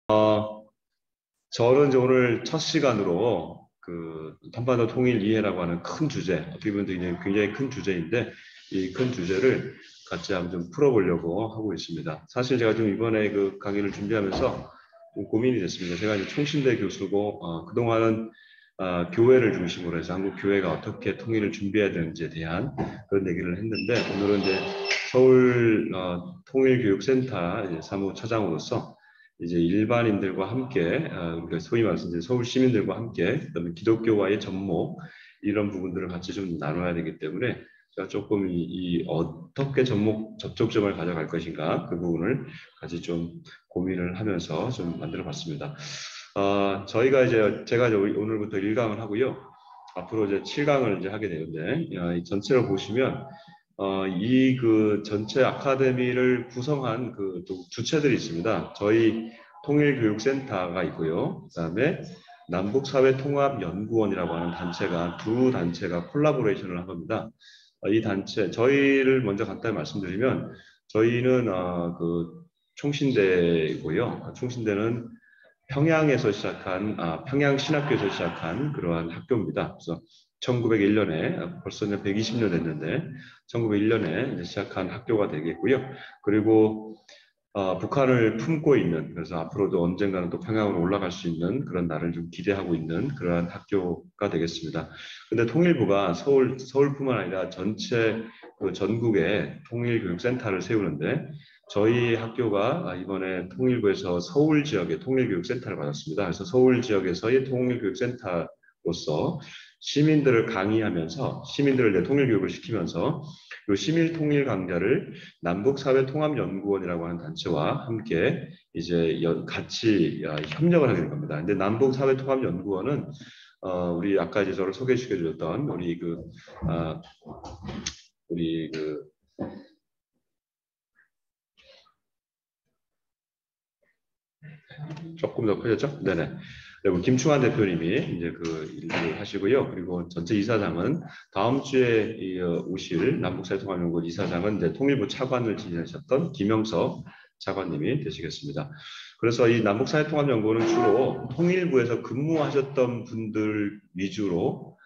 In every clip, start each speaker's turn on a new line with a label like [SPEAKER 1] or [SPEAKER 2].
[SPEAKER 1] 저는 이제 오늘 첫 시간으로 그 한반도 통일 이해라고 하는 큰 주제, 어떻게 보면 굉장히 큰 주제인데 이 큰 주제를 같이 한번 좀 풀어보려고 하고 있습니다. 사실 제가 좀 이번에 그 강의를 준비하면서 좀 고민이 됐습니다. 제가 이제 총신대 교수고 그동안은 교회를 중심으로 해서 한국 교회가 어떻게 통일을 준비해야 되는지에 대한 그런 얘기를 했는데 오늘은 이제 서울 통일교육센터 이제 사무처장으로서 이제 일반인들과 함께, 그러니까 소위 말해서 이제 서울 시민들과 함께, 그다음에 기독교와의 접목 이런 부분들을 같이 좀 나눠야 되기 때문에 제가 조금 이 어떻게 접촉점을 가져갈 것인가 그 부분을 같이 좀 고민을 하면서 좀 만들어봤습니다. 저희가 이제 제가 이제 오늘부터 1강을 하고요. 앞으로 이제 7강을 이제 하게 되는데 이 전체로 보시면 이 그 전체 아카데미를 구성한 그 또 주체들이 있습니다. 저희 통일교육센터가 있고요. 그다음에 남북사회통합연구원이라고 하는 단체가 두 단체가 콜라보레이션을 한 겁니다. 이 단체 저희를 먼저 간단히 말씀드리면 저희는 그 총신대고요. 총신대는 평양에서 시작한 평양신학교에서 시작한 그러한 학교입니다. 그래서 1901년에 벌써 120년 됐는데 1901년에 시작한 학교가 되겠고요. 그리고 북한을 품고 있는 그래서 앞으로도 언젠가는 또 평양으로 올라갈 수 있는 그런 날을 좀 기대하고 있는 그러한 학교가 되겠습니다. 근데 통일부가 서울뿐만 아니라 전체 그 전국에 통일교육센터를 세우는데 저희 학교가 이번에 통일부에서 서울 지역의 통일교육센터를 받았습니다. 그래서 서울 지역에서의 통일교육센터로서 시민들을 강의하면서 시민들을 통일교육을 시키면서 그 시민 통일 강좌를 남북사회통합연구원이라고 하는 단체와 함께 이제 같이 협력을 하게 된 겁니다. 근데 남북사회통합연구원은 우리 아까 이제 저를 소개시켜 주셨던 우리 그 조금 더 커졌죠? 네네. 그리고 김충환 대표님이 이제 그 일을 하시고요. 그리고 전체 이사장은 다음 주에 오실 남북사회통합연구원 이사장은 이제 통일부 차관을 지내셨던 김영석 차관님이 되시겠습니다. 그래서 이 남북사회통합연구원은 주로 통일부에서 근무하셨던 분들 위주로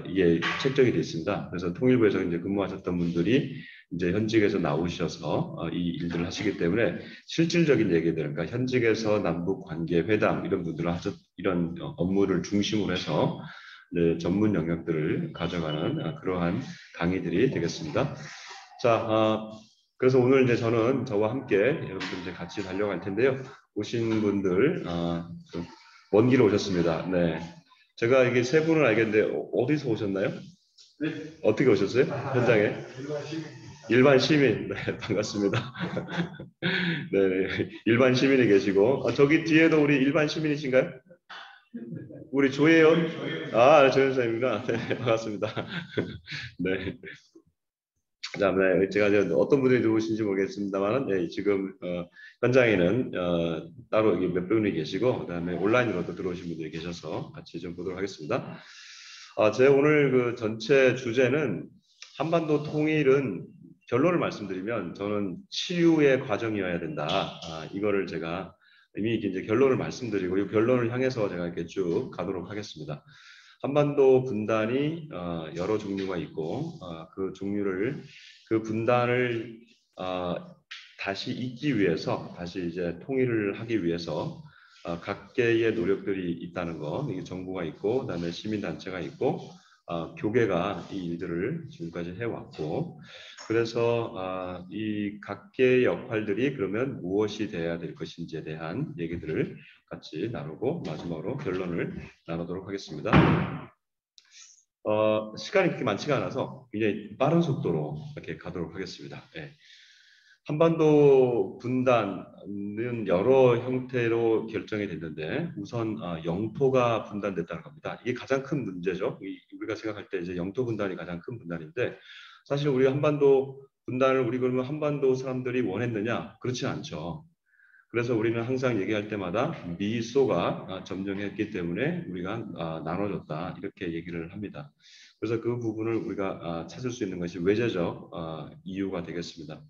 [SPEAKER 1] 이게 책정이 되어 있습니다. 그래서 통일부에서 이제 근무하셨던 분들이 이제 현직에서 나오셔서 이 일들을 하시기 때문에 실질적인 얘기들, 그러니까 현직에서 남북 관계 회담 이런 분들을 이런 업무를 중심으로 해서 네, 전문 영역들을 가져가는 그러한 강의들이 되겠습니다. 자, 그래서 오늘 이제 저는 저와 함께 여러분들 이제 같이 달려갈 텐데요. 오신 분들 먼 길 오셨습니다. 네, 제가 이게 세 분을 알겠는데 어디서 오셨나요? 네. 어떻게 오셨어요? 현장에? 일반 시민. 네, 반갑습니다. 네, 일반 시민이 계시고, 저기 뒤에도 우리 일반 시민이신가요? 우리 조혜연? 조혜연사입니다. 네, 반갑습니다. 네. 그다음에 제가 이제 어떤 분들이 들어오신지 모르겠습니다만, 네, 지금 현장에는 따로 몇 분이 계시고, 그다음에 온라인으로도 들어오신 분들이 계셔서 같이 좀 보도록 하겠습니다. 제 오늘 그 전체 주제는 한반도 통일은 결론을 말씀드리면 저는 치유의 과정이어야 된다. 이거를 제가 이미 이제 결론을 말씀드리고 이 결론을 향해서 제가 이렇게 쭉 가도록 하겠습니다. 한반도 분단이 여러 종류가 있고 그 분단을 다시 잇기 위해서 다시 이제 통일을 하기 위해서 각계의 노력들이 있다는 거, 이게 정부가 있고 그다음에 시민단체가 있고 교계가 이 일들을 지금까지 해왔고 그래서 이 각계의 역할들이 그러면 무엇이 돼야 될 것인지에 대한 얘기들을 같이 나누고 마지막으로 결론을 나누도록 하겠습니다. 시간이 그렇게 많지가 않아서 굉장히 빠른 속도로 이렇게 가도록 하겠습니다. 네. 한반도 분단은 여러 형태로 결정이 됐는데 우선 영토가 분단됐다는 겁니다. 이게 가장 큰 문제죠. 우리가 생각할 때 이제 영토 분단이 가장 큰 분단인데 사실 우리 한반도 분단을 우리 그러면 한반도 사람들이 원했느냐? 그렇지 않죠. 그래서 우리는 항상 얘기할 때마다 미소가 점령했기 때문에 우리가 나눠졌다 이렇게 얘기를 합니다. 그래서 그 부분을 우리가 찾을 수 있는 것이 외제적 이유가 되겠습니다.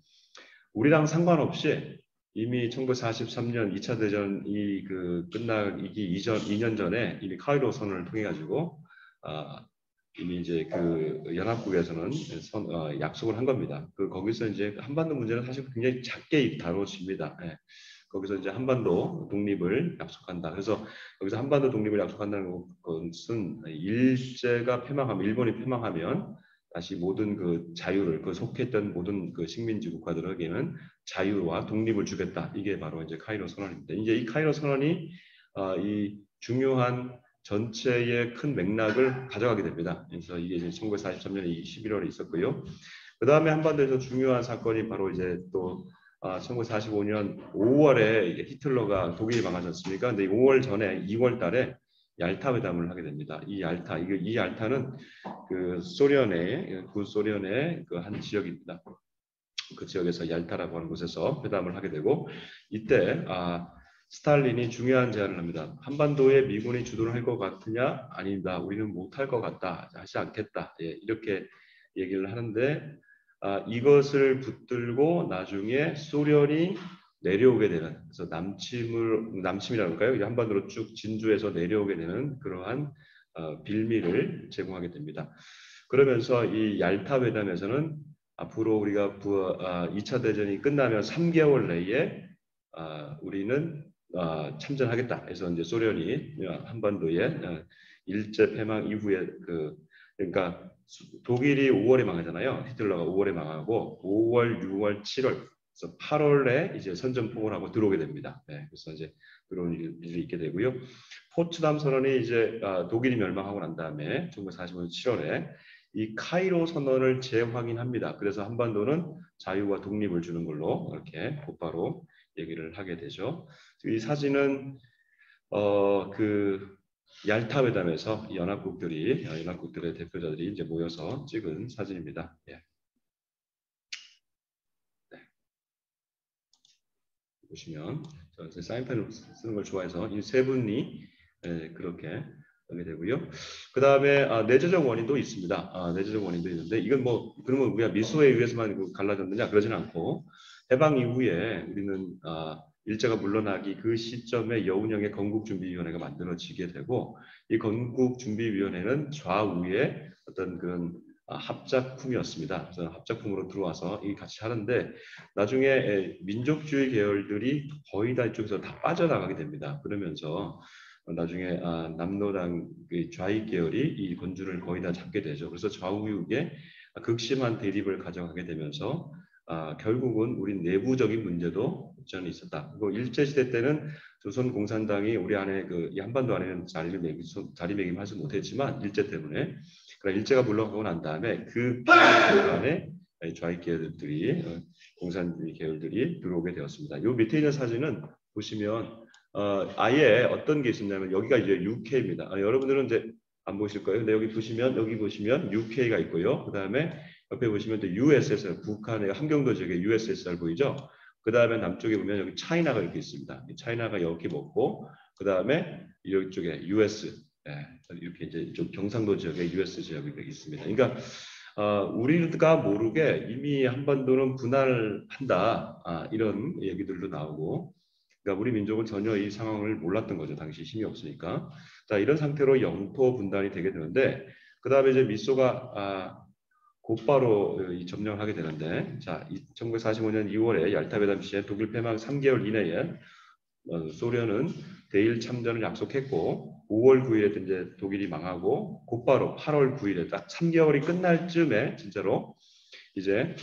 [SPEAKER 1] 우리랑 상관없이 이미 1943년 2차 대전이 끝나기 이전 2년 전에 이미 카이로 선언을 통해 가지고 이미 이제 연합국에서는 약속을 한 겁니다. 거기서 이제 한반도 문제는 사실 굉장히 작게 다뤄집니다. 예. 거기서 이제 한반도 독립을 약속한다. 그래서 여기서 한반도 독립을 약속한다는 것은 일제가 패망하면 일본이 패망하면 다시 모든 자유를 속했던 모든 식민지 국가들에게는 자유와 독립을 주겠다. 이게 바로 이제 카이로 선언입니다. 이제 이 카이로 선언이 이 중요한 전체의 큰 맥락을 가져가게 됩니다. 그래서 이게 이제 1943년 11월에 있었고요. 그 다음에 한반도에서 중요한 사건이 바로 이제 또 1945년 5월에 히틀러가 독일이 망하지 않습니까? 근데 5월 전에 2월 달에 얄타 회담을 하게 됩니다. 이 얄타는 구소련의 한 지역입니다. 그 지역에서 얄타라고 하는 곳에서 회담을 하게 되고 이때 스탈린이 중요한 제안을 합니다. 한반도에 미군이 주도를 할 것 같으냐? 아니다. 우리는 못할 것 같다. 하지 않겠다. 예, 이렇게 얘기를 하는데 이것을 붙들고 나중에 소련이 내려오게 되는 그래서 남침이라고 할까요? 한반도로 쭉 진주에서 내려오게 되는 그러한 빌미를 제공하게 됩니다. 그러면서 이 얄타 회담에서는 앞으로 우리가 2차 대전이 끝나면 3개월 내에 우리는 참전하겠다. 해서 이제 소련이 한반도에 일제 패망 이후에 그러니까 독일이 5월에 망하잖아요. 히틀러가 5월에 망하고 5월, 6월, 7월 그래서 8월에 이제 선전포고를 하고 들어오게 됩니다. 네, 그래서 이제 들어온 일이 있게 되고요. 포츠담 선언이 이제 독일이 멸망하고 난 다음에 1945년 7월에 이 카이로 선언을 재확인합니다. 그래서 한반도는 자유와 독립을 주는 걸로 이렇게 곧바로 얘기를 하게 되죠. 이 사진은 얄타 회담에서 연합국들의 대표자들이 이제 모여서 찍은 사진입니다. 예. 네. 보시면 저는 사인펜을 쓰는 걸 좋아해서 이 세 분이 그렇게 하게 되고요. 그 다음에 내재적 원인도 있습니다. 내재적 원인도 있는데 이건 그러면 우리가 미소에 의해서만 갈라졌느냐 그러지는 않고 해방 이후에 우리는 일제가 물러나기 그 시점에 여운형의 건국준비위원회가 만들어지게 되고 이 건국준비위원회는 좌우에 어떤 그런 합작품이었습니다. 그래서 합작품으로 들어와서 이 같이 하는데 나중에 민족주의 계열들이 거의 다 이쪽에서 다 빠져나가게 됩니다. 그러면서 나중에 남노당 좌익 계열이 이 권주를 거의 다 잡게 되죠. 그래서 좌우에 극심한 대립을 가져가게 되면서 결국은 우리 내부적인 문제도 없지 있었다. 그리고 일제시대 때는 조선공산당이 우리 안에 이 한반도 안에는 자리매김하지 못했지만 일제 때문에 그러나 일제가 물러가고 난 다음에 그 안에 좌익 계열들이 공산주의 계열들이 들어오게 되었습니다. 이 밑에 있는 사진은 보시면 아예 어떤 게 있었냐면 여기가 이제 UK입니다. 여러분들은 이제 안 보실 거예요. 근데 여기 보시면 UK가 있고요. 그 다음에 옆에 보시면 또 USSR, 북한의 함경도 지역의 USSR 보이죠? 그 다음에 남쪽에 보면 여기 차이나가 이렇게 있습니다. 차이나가 이렇게 먹고 그 다음에 이쪽에 US, 이렇게 이제 이쪽 경상도 지역에 US 지역이 있습니다. 그러니까 우리가 모르게 이미 한반도는 분할한다 이런 얘기들도 나오고. 그러니까 우리 민족은 전혀 이 상황을 몰랐던 거죠. 당시 힘이 없으니까. 자, 이런 상태로 영토 분단이 되게 되는데 그 다음에 이제 미소가 곧바로 점령을 하게 되는데 자, 1945년 2월에 얄타 회담 시에 독일 패망 3개월 이내에 소련은 대일 참전을 약속했고 5월 9일에 이제 독일이 망하고 곧바로 8월 9일에 딱 3개월이 끝날 쯤에 진짜로 이제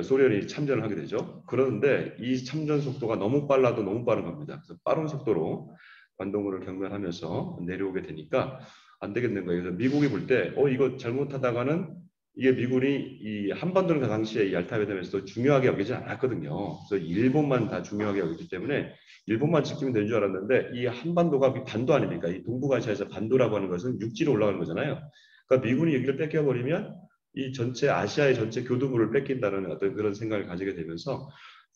[SPEAKER 1] 소련이 참전을 하게 되죠. 그런데 이 참전 속도가 너무 빨라도 너무 빠른 겁니다. 그래서 빠른 속도로 관동을 경멸하면서 내려오게 되니까 안 되겠는 거예요. 그래서 미국이 볼 때 이거 잘못하다가는 이게 미군이 이 한반도는 그 당시에 얄타 회담에서도 중요하게 여기지 않았거든요. 그래서 일본만 다 중요하게 여기기 때문에 일본만 지키면 되는 줄 알았는데 이 한반도가 반도 아닙니까? 이 동북아시아에서 반도라고 하는 것은 육지로 올라가는 거잖아요. 그러니까 미군이 여기를 뺏겨버리면 이 전체 아시아의 전체 교두보를 뺏긴다는 어떤 그런 생각을 가지게 되면서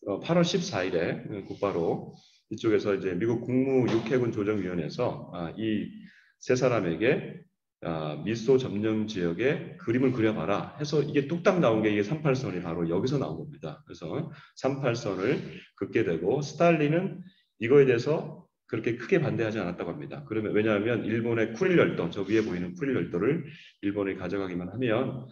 [SPEAKER 1] 8월 14일에 곧바로 이쪽에서 이제 미국 국무 육해군 조정위원회에서 이 세 사람에게 미소 점령 지역에 그림을 그려봐라 해서 이게 뚝딱 나온 게 이게 38선이 바로 여기서 나온 겁니다. 그래서 38선을 긋게 되고 스탈린은 이거에 대해서 그렇게 크게 반대하지 않았다고 합니다. 그러면 왜냐하면 일본의 쿠릴 열도, 저 위에 보이는 쿠릴 열도를 일본이 가져가기만 하면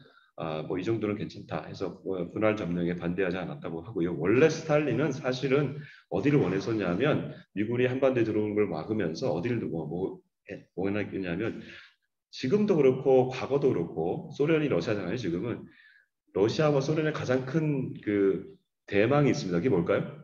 [SPEAKER 1] 뭐 이 정도는 괜찮다 해서 분할 점령에 반대하지 않았다고 하고요. 원래 스탈린은 사실은 어디를 원했었냐면 미군이 한반도에 들어오는 걸 막으면서 어디를 두고 원했냐면 지금도 그렇고 과거도 그렇고 소련이 러시아잖아요. 지금은 러시아와 소련의 가장 큰 그 대망이 있습니다. 그게 뭘까요?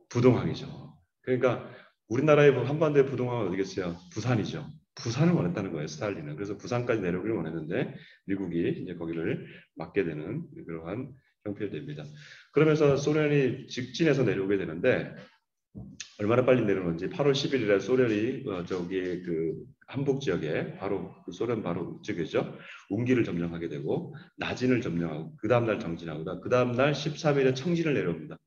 [SPEAKER 1] 부동항이죠. 그러니까 우리나라의 한반도의 부동항은 어디겠어요? 부산이죠. 부산을 원했다는 거예요, 스탈린은. 그래서 부산까지 내려오기를 원했는데 미국이 이제 거기를 막게 되는 그러한 형편이 됩니다. 그러면서 소련이 직진해서 내려오게 되는데 얼마나 빨리 내려오는지 8월 11일에 소련이 저기 그 한북 지역에 바로 그 소련 바로 우측이죠. 운기를 점령하게 되고 나진을 점령하고 그 다음날 정진하고 그 다음날 13일에 청진을 내려옵니다.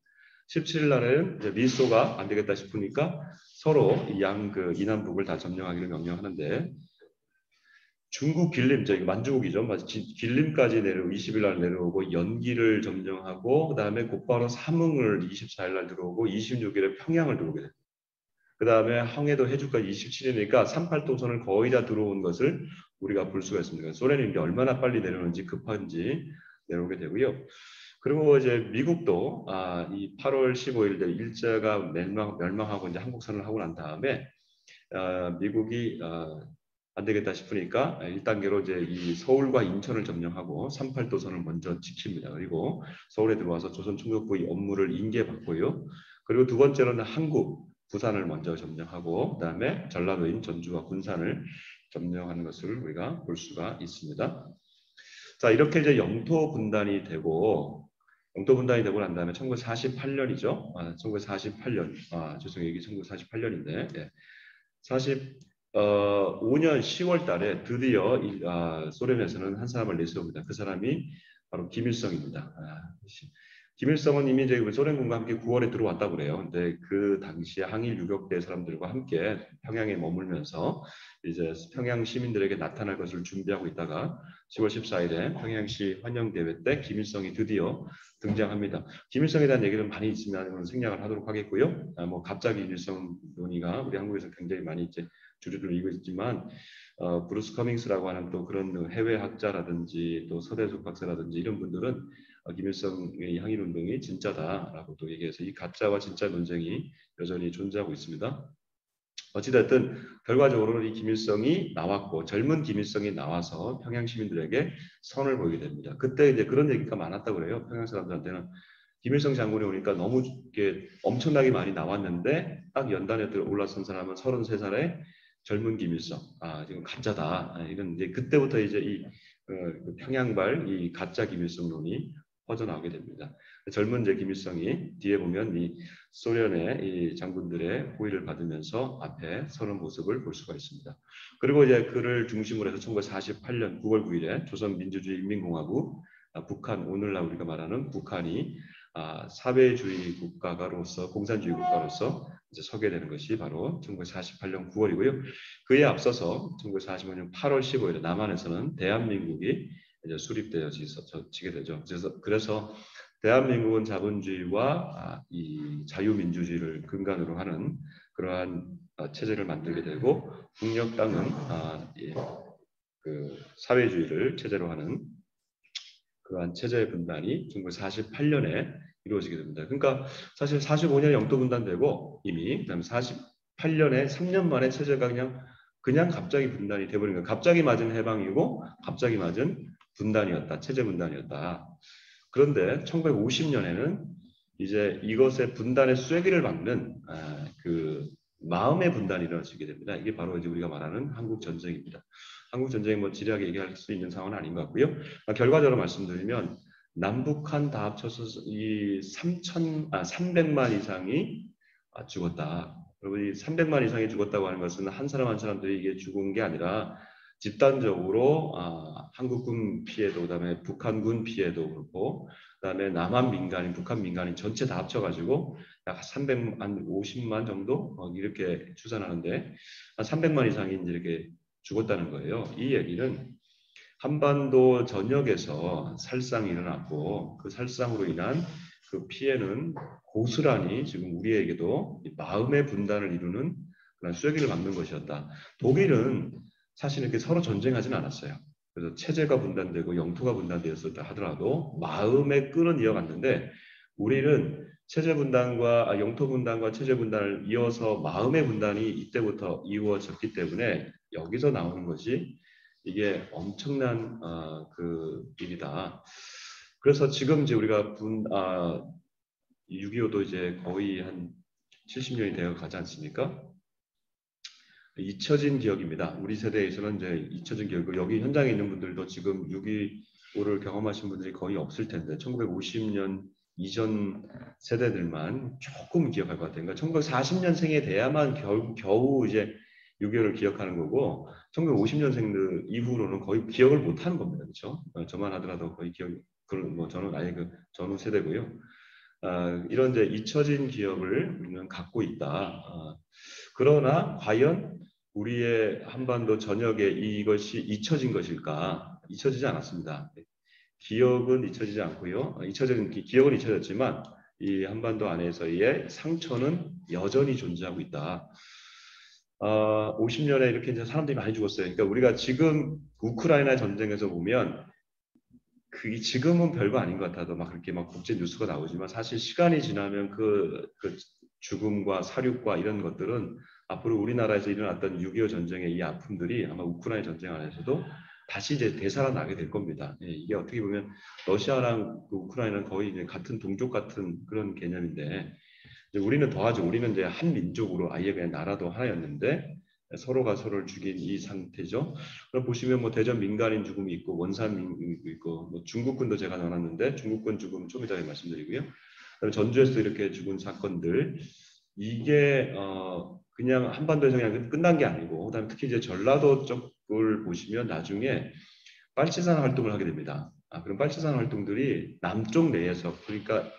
[SPEAKER 1] 17일 날에는 이제 미소가 안 되겠다 싶으니까 서로 그 이남북을 다 점령하기를 명령하는데 중국 길림, 저기 만주국이죠. 길림까지 20일 날 내려오고 연기를 점령하고 그다음에 곧바로 삼흥을 24일 날 들어오고 26일에 평양을 들어오게 됩니다. 그다음에 항해도 해주까지 27일이니까 38도선을 거의 다 들어온 것을 우리가 볼 수가 있습니다. 소련이 이제 얼마나 빨리 내려오는지 급한지 내려오게 되고요. 그리고 이제 미국도 이 8월 15일 일제가 멸망하고 이제 한국선을 하고 난 다음에 미국이 안 되겠다 싶으니까 1단계로 이제 이 서울과 인천을 점령하고 38도선을 먼저 지킵니다. 그리고 서울에 들어와서 조선총독부 업무를 인계받고요. 그리고 두 번째로는 한국, 부산을 먼저 점령하고 그다음에 전라도인 전주와 군산을 점령하는 것을 우리가 볼 수가 있습니다. 자, 이렇게 이제 영토 분단이 되고 난 다음에 1948년이죠. 1948년. 죄송해요. 이게 1948년인데. 예. 5년 10월 달에 드디어 소련에서는 한 사람을 내세웁니다. 그 사람이 바로 김일성입니다. 김일성은 이미 이제 소련군과 함께 9월에 들어왔다고 그래요. 근데 그 당시에 항일 유격대 사람들과 함께 평양에 머물면서 이제 평양 시민들에게 나타날 것을 준비하고 있다가 10월 14일에 평양시 환영대회 때 김일성이 드디어 등장합니다. 김일성에 대한 얘기는 많이 있으면 생략을 하도록 하겠고요. 뭐 갑자기 김일성 논의가 우리 한국에서 굉장히 많이 이제 주류를 이고 있지만 브루스 커밍스라고 하는 또 그런 해외 학자라든지 또 서대숙 박사라든지 이런 분들은 김일성의 항일운동이 진짜다라고 또 얘기해서 이 가짜와 진짜 논쟁이 여전히 존재하고 있습니다. 어찌됐든 결과적으로는 이 김일성이 나왔고 젊은 김일성이 나와서 평양 시민들에게 선을 보이게 됩니다. 그때 이제 그런 얘기가 많았다고 그래요. 평양 사람들한테는 김일성 장군이 오니까 너무 엄청나게 많이 나왔는데 딱 연단에 올라선 사람은 33살의 젊은 김일성, 지금 가짜다. 이런 이제 그때부터 이제 이 평양발 이 가짜 김일성론이 퍼져나오게 됩니다. 젊은 이제 김일성이 뒤에 보면 이 소련의 이 장군들의 호의를 받으면서 앞에 서는 모습을 볼 수가 있습니다. 그리고 이제 그를 중심으로 해서 1948년 9월 9일에 조선민주주의인민공화국 북한, 오늘날 우리가 말하는 북한이 사회주의 국가로서 공산주의 국가로서 이제 서게 되는 것이 바로 1948년 9월이고요. 그에 앞서서 1945년 8월 15일에 남한에서는 대한민국이 이제 수립되어지게 되죠. 그래서 대한민국은 자본주의와 이 자유민주주의를 근간으로 하는 그러한 체제를 만들게 되고 북녘 땅은 그 사회주의를 체제로 하는 그러한 체제 분단이 1948년에 이루어지게 됩니다. 그러니까 사실 45년에 영토 분단되고 이미 그다음에 48년에 3년 만에 체제가 그냥 갑자기 분단이 돼버린 거예요. 갑자기 맞은 해방이고 갑자기 맞은 분단이었다. 체제 분단이었다. 그런데 1950년에는 이제 이것의 분단의 쐐기를 막는 그 마음의 분단이 일어나게 됩니다. 이게 바로 이제 우리가 말하는 한국 전쟁입니다. 한국 전쟁이 뭐 지리하게 얘기할 수 있는 상황은 아닌 것 같고요. 결과적으로 말씀드리면 남북한 다 합쳐서 이 300만 이상이 죽었다. 여러분 이 300만 이상이 죽었다고 하는 것은 한 사람 한 사람들이 이게 죽은 게 아니라 집단적으로 한국군 피해도 그다음에 북한군 피해도 그렇고 그다음에 남한 민간인, 북한 민간인 전체 다 합쳐가지고 약 350만 정도 이렇게 추산하는데 한 300만 이상이 이제 이렇게 죽었다는 거예요. 이 얘기는 한반도 전역에서 살상이 일어났고 그 살상으로 인한 그 피해는 고스란히 지금 우리에게도 마음의 분단을 이루는 그런 쐐기를 막는 것이었다. 독일은 사실 이렇게 서로 전쟁하지는 않았어요. 그래서 체제가 분단되고 영토가 분단되었었다 하더라도 마음의 끈은 이어갔는데 우리는 체제 분단과 영토 분단과 체제 분단을 이어서 마음의 분단이 이때부터 이루어졌기 때문에 여기서 나오는 것이 이게 엄청난 그 일이다. 그래서 지금 이제 우리가 6.25도 이제 거의 한 70년이 되어 가지 않습니까? 잊혀진 기억입니다. 우리 세대에서는 이제 잊혀진 기억. 여기 현장에 있는 분들도 지금 6.25를 경험하신 분들이 거의 없을 텐데 1950년 이전 세대들만 조금 기억할 것 같아요. 그러니까 1940년생에 돼야만 겨우 이제 6.25를 기억하는 거고 1950년생들 이후로는 거의 기억을 못 하는 겁니다. 그렇죠? 저만 하더라도 거의 기억 그런 뭐 저는 아예 그 전후 세대고요. 이런 이제 잊혀진 기억을 우리는 갖고 있다. 그러나 과연 우리의 한반도 전역에 이것이 잊혀진 것일까? 잊혀지지 않았습니다. 기억은 잊혀지지 않고요. 기억은 잊혀졌지만 이 한반도 안에서의 상처는 여전히 존재하고 있다. 50년에 이렇게 이제 사람들이 많이 죽었어요. 그러니까 우리가 지금 우크라이나 전쟁에서 보면 그게 지금은 별거 아닌 것 같아도 막 그렇게 막 국제 뉴스가 나오지만 사실 시간이 지나면 그 죽음과 사륙과 이런 것들은 앞으로 우리나라에서 일어났던 6.25 전쟁의 이 아픔들이 아마 우크라이나 전쟁 안에서도 다시 이제 되살아나게 될 겁니다. 예, 이게 어떻게 보면 러시아랑 그 우크라이나는 거의 이제 같은 동족 같은 그런 개념인데 이제 우리는 더하죠. 우리는 이제 한 민족으로 아예 그냥 나라도 하나였는데 서로가 서로를 죽인 이 상태죠. 그럼 보시면 뭐 대전 민간인 죽음이 있고 원산 민간이 있고 뭐 중국군도 제가 나눴는데 중국군 죽음 좀 이따가 말씀드리고요. 그다음에 전주에서 이렇게 죽은 사건들 이게 그냥 한반도에서 그냥 끝난 게 아니고 그다음에 특히 이제 전라도 쪽을 보시면 나중에 빨치산 활동을 하게 됩니다. 그럼 빨치산 활동들이 남쪽 내에서 그러니까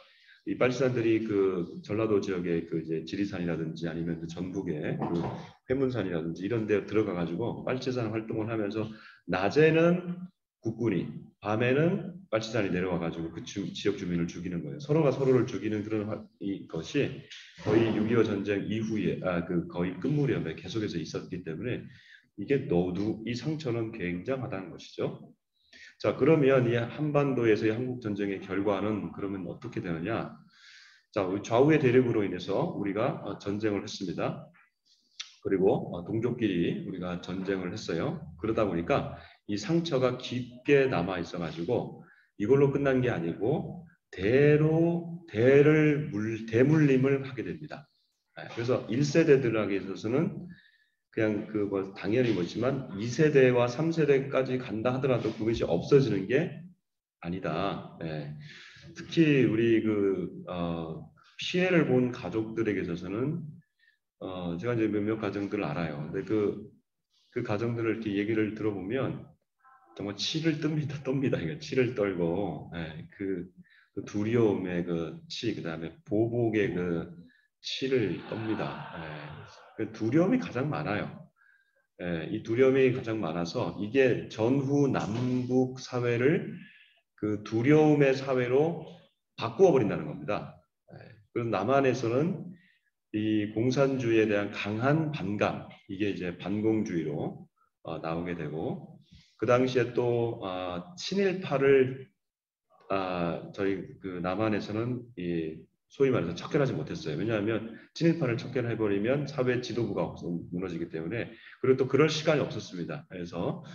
[SPEAKER 1] 이 빨치산들이 그 전라도 지역의 그 이제 지리산이라든지 아니면 그 전북의 그 회문산이라든지 이런 데 들어가 가지고 빨치산 활동을 하면서 낮에는 국군이 밤에는 빨치산이 내려와 가지고 그 지역 주민을 죽이는 거예요. 서로가 서로를 죽이는 그런 것이 거의 6.25 전쟁 이후에 그 거의 끝무렵에 계속해서 있었기 때문에 이게 이 상처는 굉장하다는 것이죠. 자, 그러면 이 한반도에서의 한국 전쟁의 결과는 그러면 어떻게 되느냐? 자, 좌우의 대립으로 인해서 우리가 전쟁을 했습니다. 그리고 동족끼리 우리가 전쟁을 했어요. 그러다 보니까 이 상처가 깊게 남아 있어가지고 이걸로 끝난 게 아니고 대물림을 하게 됩니다. 그래서 1세대들에게 있어서는 그냥 그거 당연히 뭐지만 2세대와 3세대까지 간다 하더라도 그것이 없어지는 게 아니다. 네. 특히 우리 피해를 본 가족들에게 있어서는 제가 이제 몇몇 가정들을 알아요. 근데 그 가정들을 이렇게 얘기를 들어보면 정말 치를 떱니다. 그러니까 치를 떨고 그 두려움의 그다음에 보복의 그 치를 떱니다. 그 두려움이 가장 많아요. 이 두려움이 가장 많아서 이게 전후 남북 사회를 그 두려움의 사회로 바꾸어 버린다는 겁니다. 그래서 남한에서는 이 공산주의에 대한 강한 반감, 이게 이제 반공주의로 나오게 되고 그 당시에 또 친일파를 저희 그 남한에서는 소위 말해서 척결하지 못했어요. 왜냐하면 친일파를 척결해버리면 사회 지도부가 무너지기 때문에 그리고 또 그럴 시간이 없었습니다. 그래서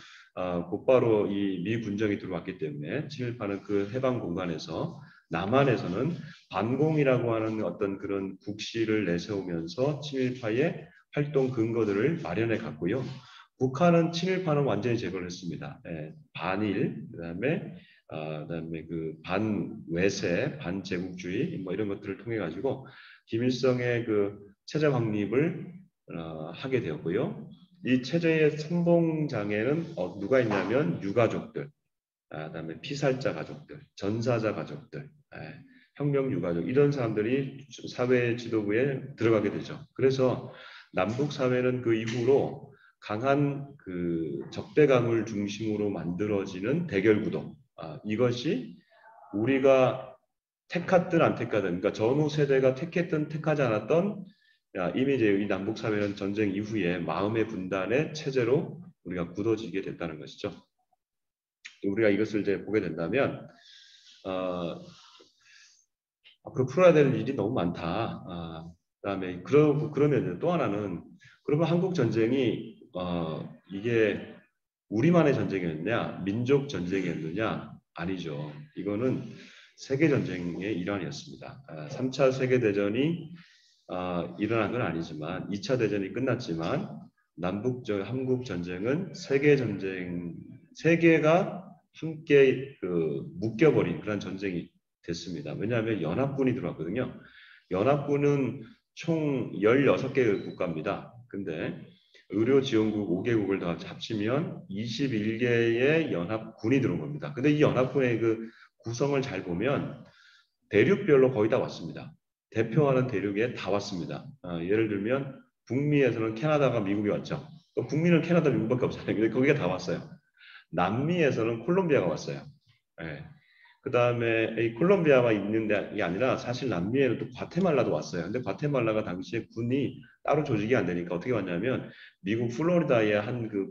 [SPEAKER 1] 곧바로 이 미 군정이 들어왔기 때문에 친일파는 그 해방 공간에서 남한에서는 반공이라고 하는 어떤 그런 국시를 내세우면서 친일파의 활동 근거들을 마련해 갔고요. 북한은 친일파는 완전히 제거를 했습니다. 반일, 그다음에 그 반외세, 반제국주의 뭐 이런 것들을 통해 가지고 김일성의 그 체제 확립을 하게 되었고요. 이 체제의 선봉장에는 누가 있냐면 유가족들, 그다음에 피살자 가족들, 전사자 가족들, 혁명 유가족 이런 사람들이 사회 지도부에 들어가게 되죠. 그래서 남북 사회는 그 이후로 강한 그 적대감을 중심으로 만들어지는 대결 구도. 이것이 우리가 택하든 안 택하든, 그러니까 전후 세대가 택했든 택하지 않았던 이미 이제 이 남북 사회는 전쟁 이후에 마음의 분단의 체제로 우리가 굳어지게 됐다는 것이죠. 우리가 이것을 이제 보게 된다면 앞으로 풀어야 될 일이 너무 많다. 그다음에 그러면 또 하나는 그러면 한국 전쟁이 이게 우리만의 전쟁이었냐, 민족 전쟁이었느냐? 아니죠. 이거는 세계 전쟁의 일환이었습니다. 3차 세계 대전이 일어난 건 아니지만 2차 대전이 끝났지만 한국 전쟁은 세계 전쟁, 세계가 함께 묶여버린 그런 전쟁이 됐습니다. 왜냐하면 연합군이 들어왔거든요. 연합군은 총 16개 국가입니다. 근데 의료지원국 5개국을 다 합치면 21개의 연합군이 들어온 겁니다. 근데 이 연합군의 그 구성을 잘 보면 대륙별로 거의 다 왔습니다. 대표하는 대륙에 다 왔습니다. 예를 들면 북미에서는 캐나다가 미국이 왔죠. 또 북미는 캐나다, 미국밖에 없잖아요. 근데 거기가 다 왔어요. 남미에서는 콜롬비아가 왔어요. 예. 그 다음에 이 콜롬비아가 있는 게 아니라 사실 남미에는 또 과테말라도 왔어요. 근데 과테말라가 당시에 군이 따로 조직이 안 되니까 어떻게 왔냐면 미국 플로리다의 한 그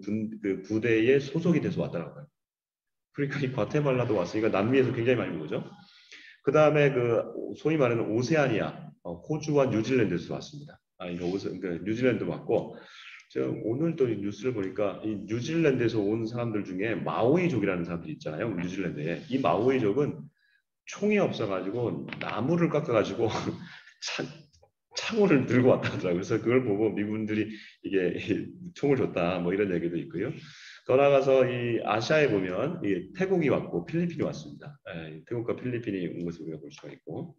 [SPEAKER 1] 부대에 소속이 돼서 왔더라고요. 그러니까 이 과테말라도 왔으니까 남미에서 굉장히 많이 온 거죠. 그 다음에 그 소위 말하는 오세아니아, 호주와 뉴질랜드에서 왔습니다. 이거 그러니까 뉴질랜드 왔고, 제가 오늘 또 뉴스를 보니까 이 뉴질랜드에서 온 사람들 중에 마오이족이라는 사람들이 있잖아요. 뉴질랜드에. 이 마오이족은 총이 없어가지고 나무를 깎아가지고 창호를 들고 왔다 하더라고요. 그래서 그걸 보고 미군들이 이게 총을 줬다 뭐 이런 얘기도 있고요. 더 나아가서 이 아시아에 보면 이 태국이 왔고 필리핀이 왔습니다. 태국과 필리핀이 온 것을 우리가 볼 수가 있고,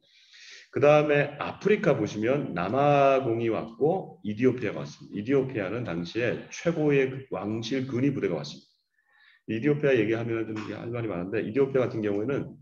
[SPEAKER 1] 그 다음에 아프리카 보시면 남아공이 왔고 이디오피아가 왔습니다. 이디오피아는 당시에 최고의 왕실 근위 부대가 왔습니다. 이디오피아 얘기하면 좀 할 말이 많은데, 이디오피아 같은 경우에는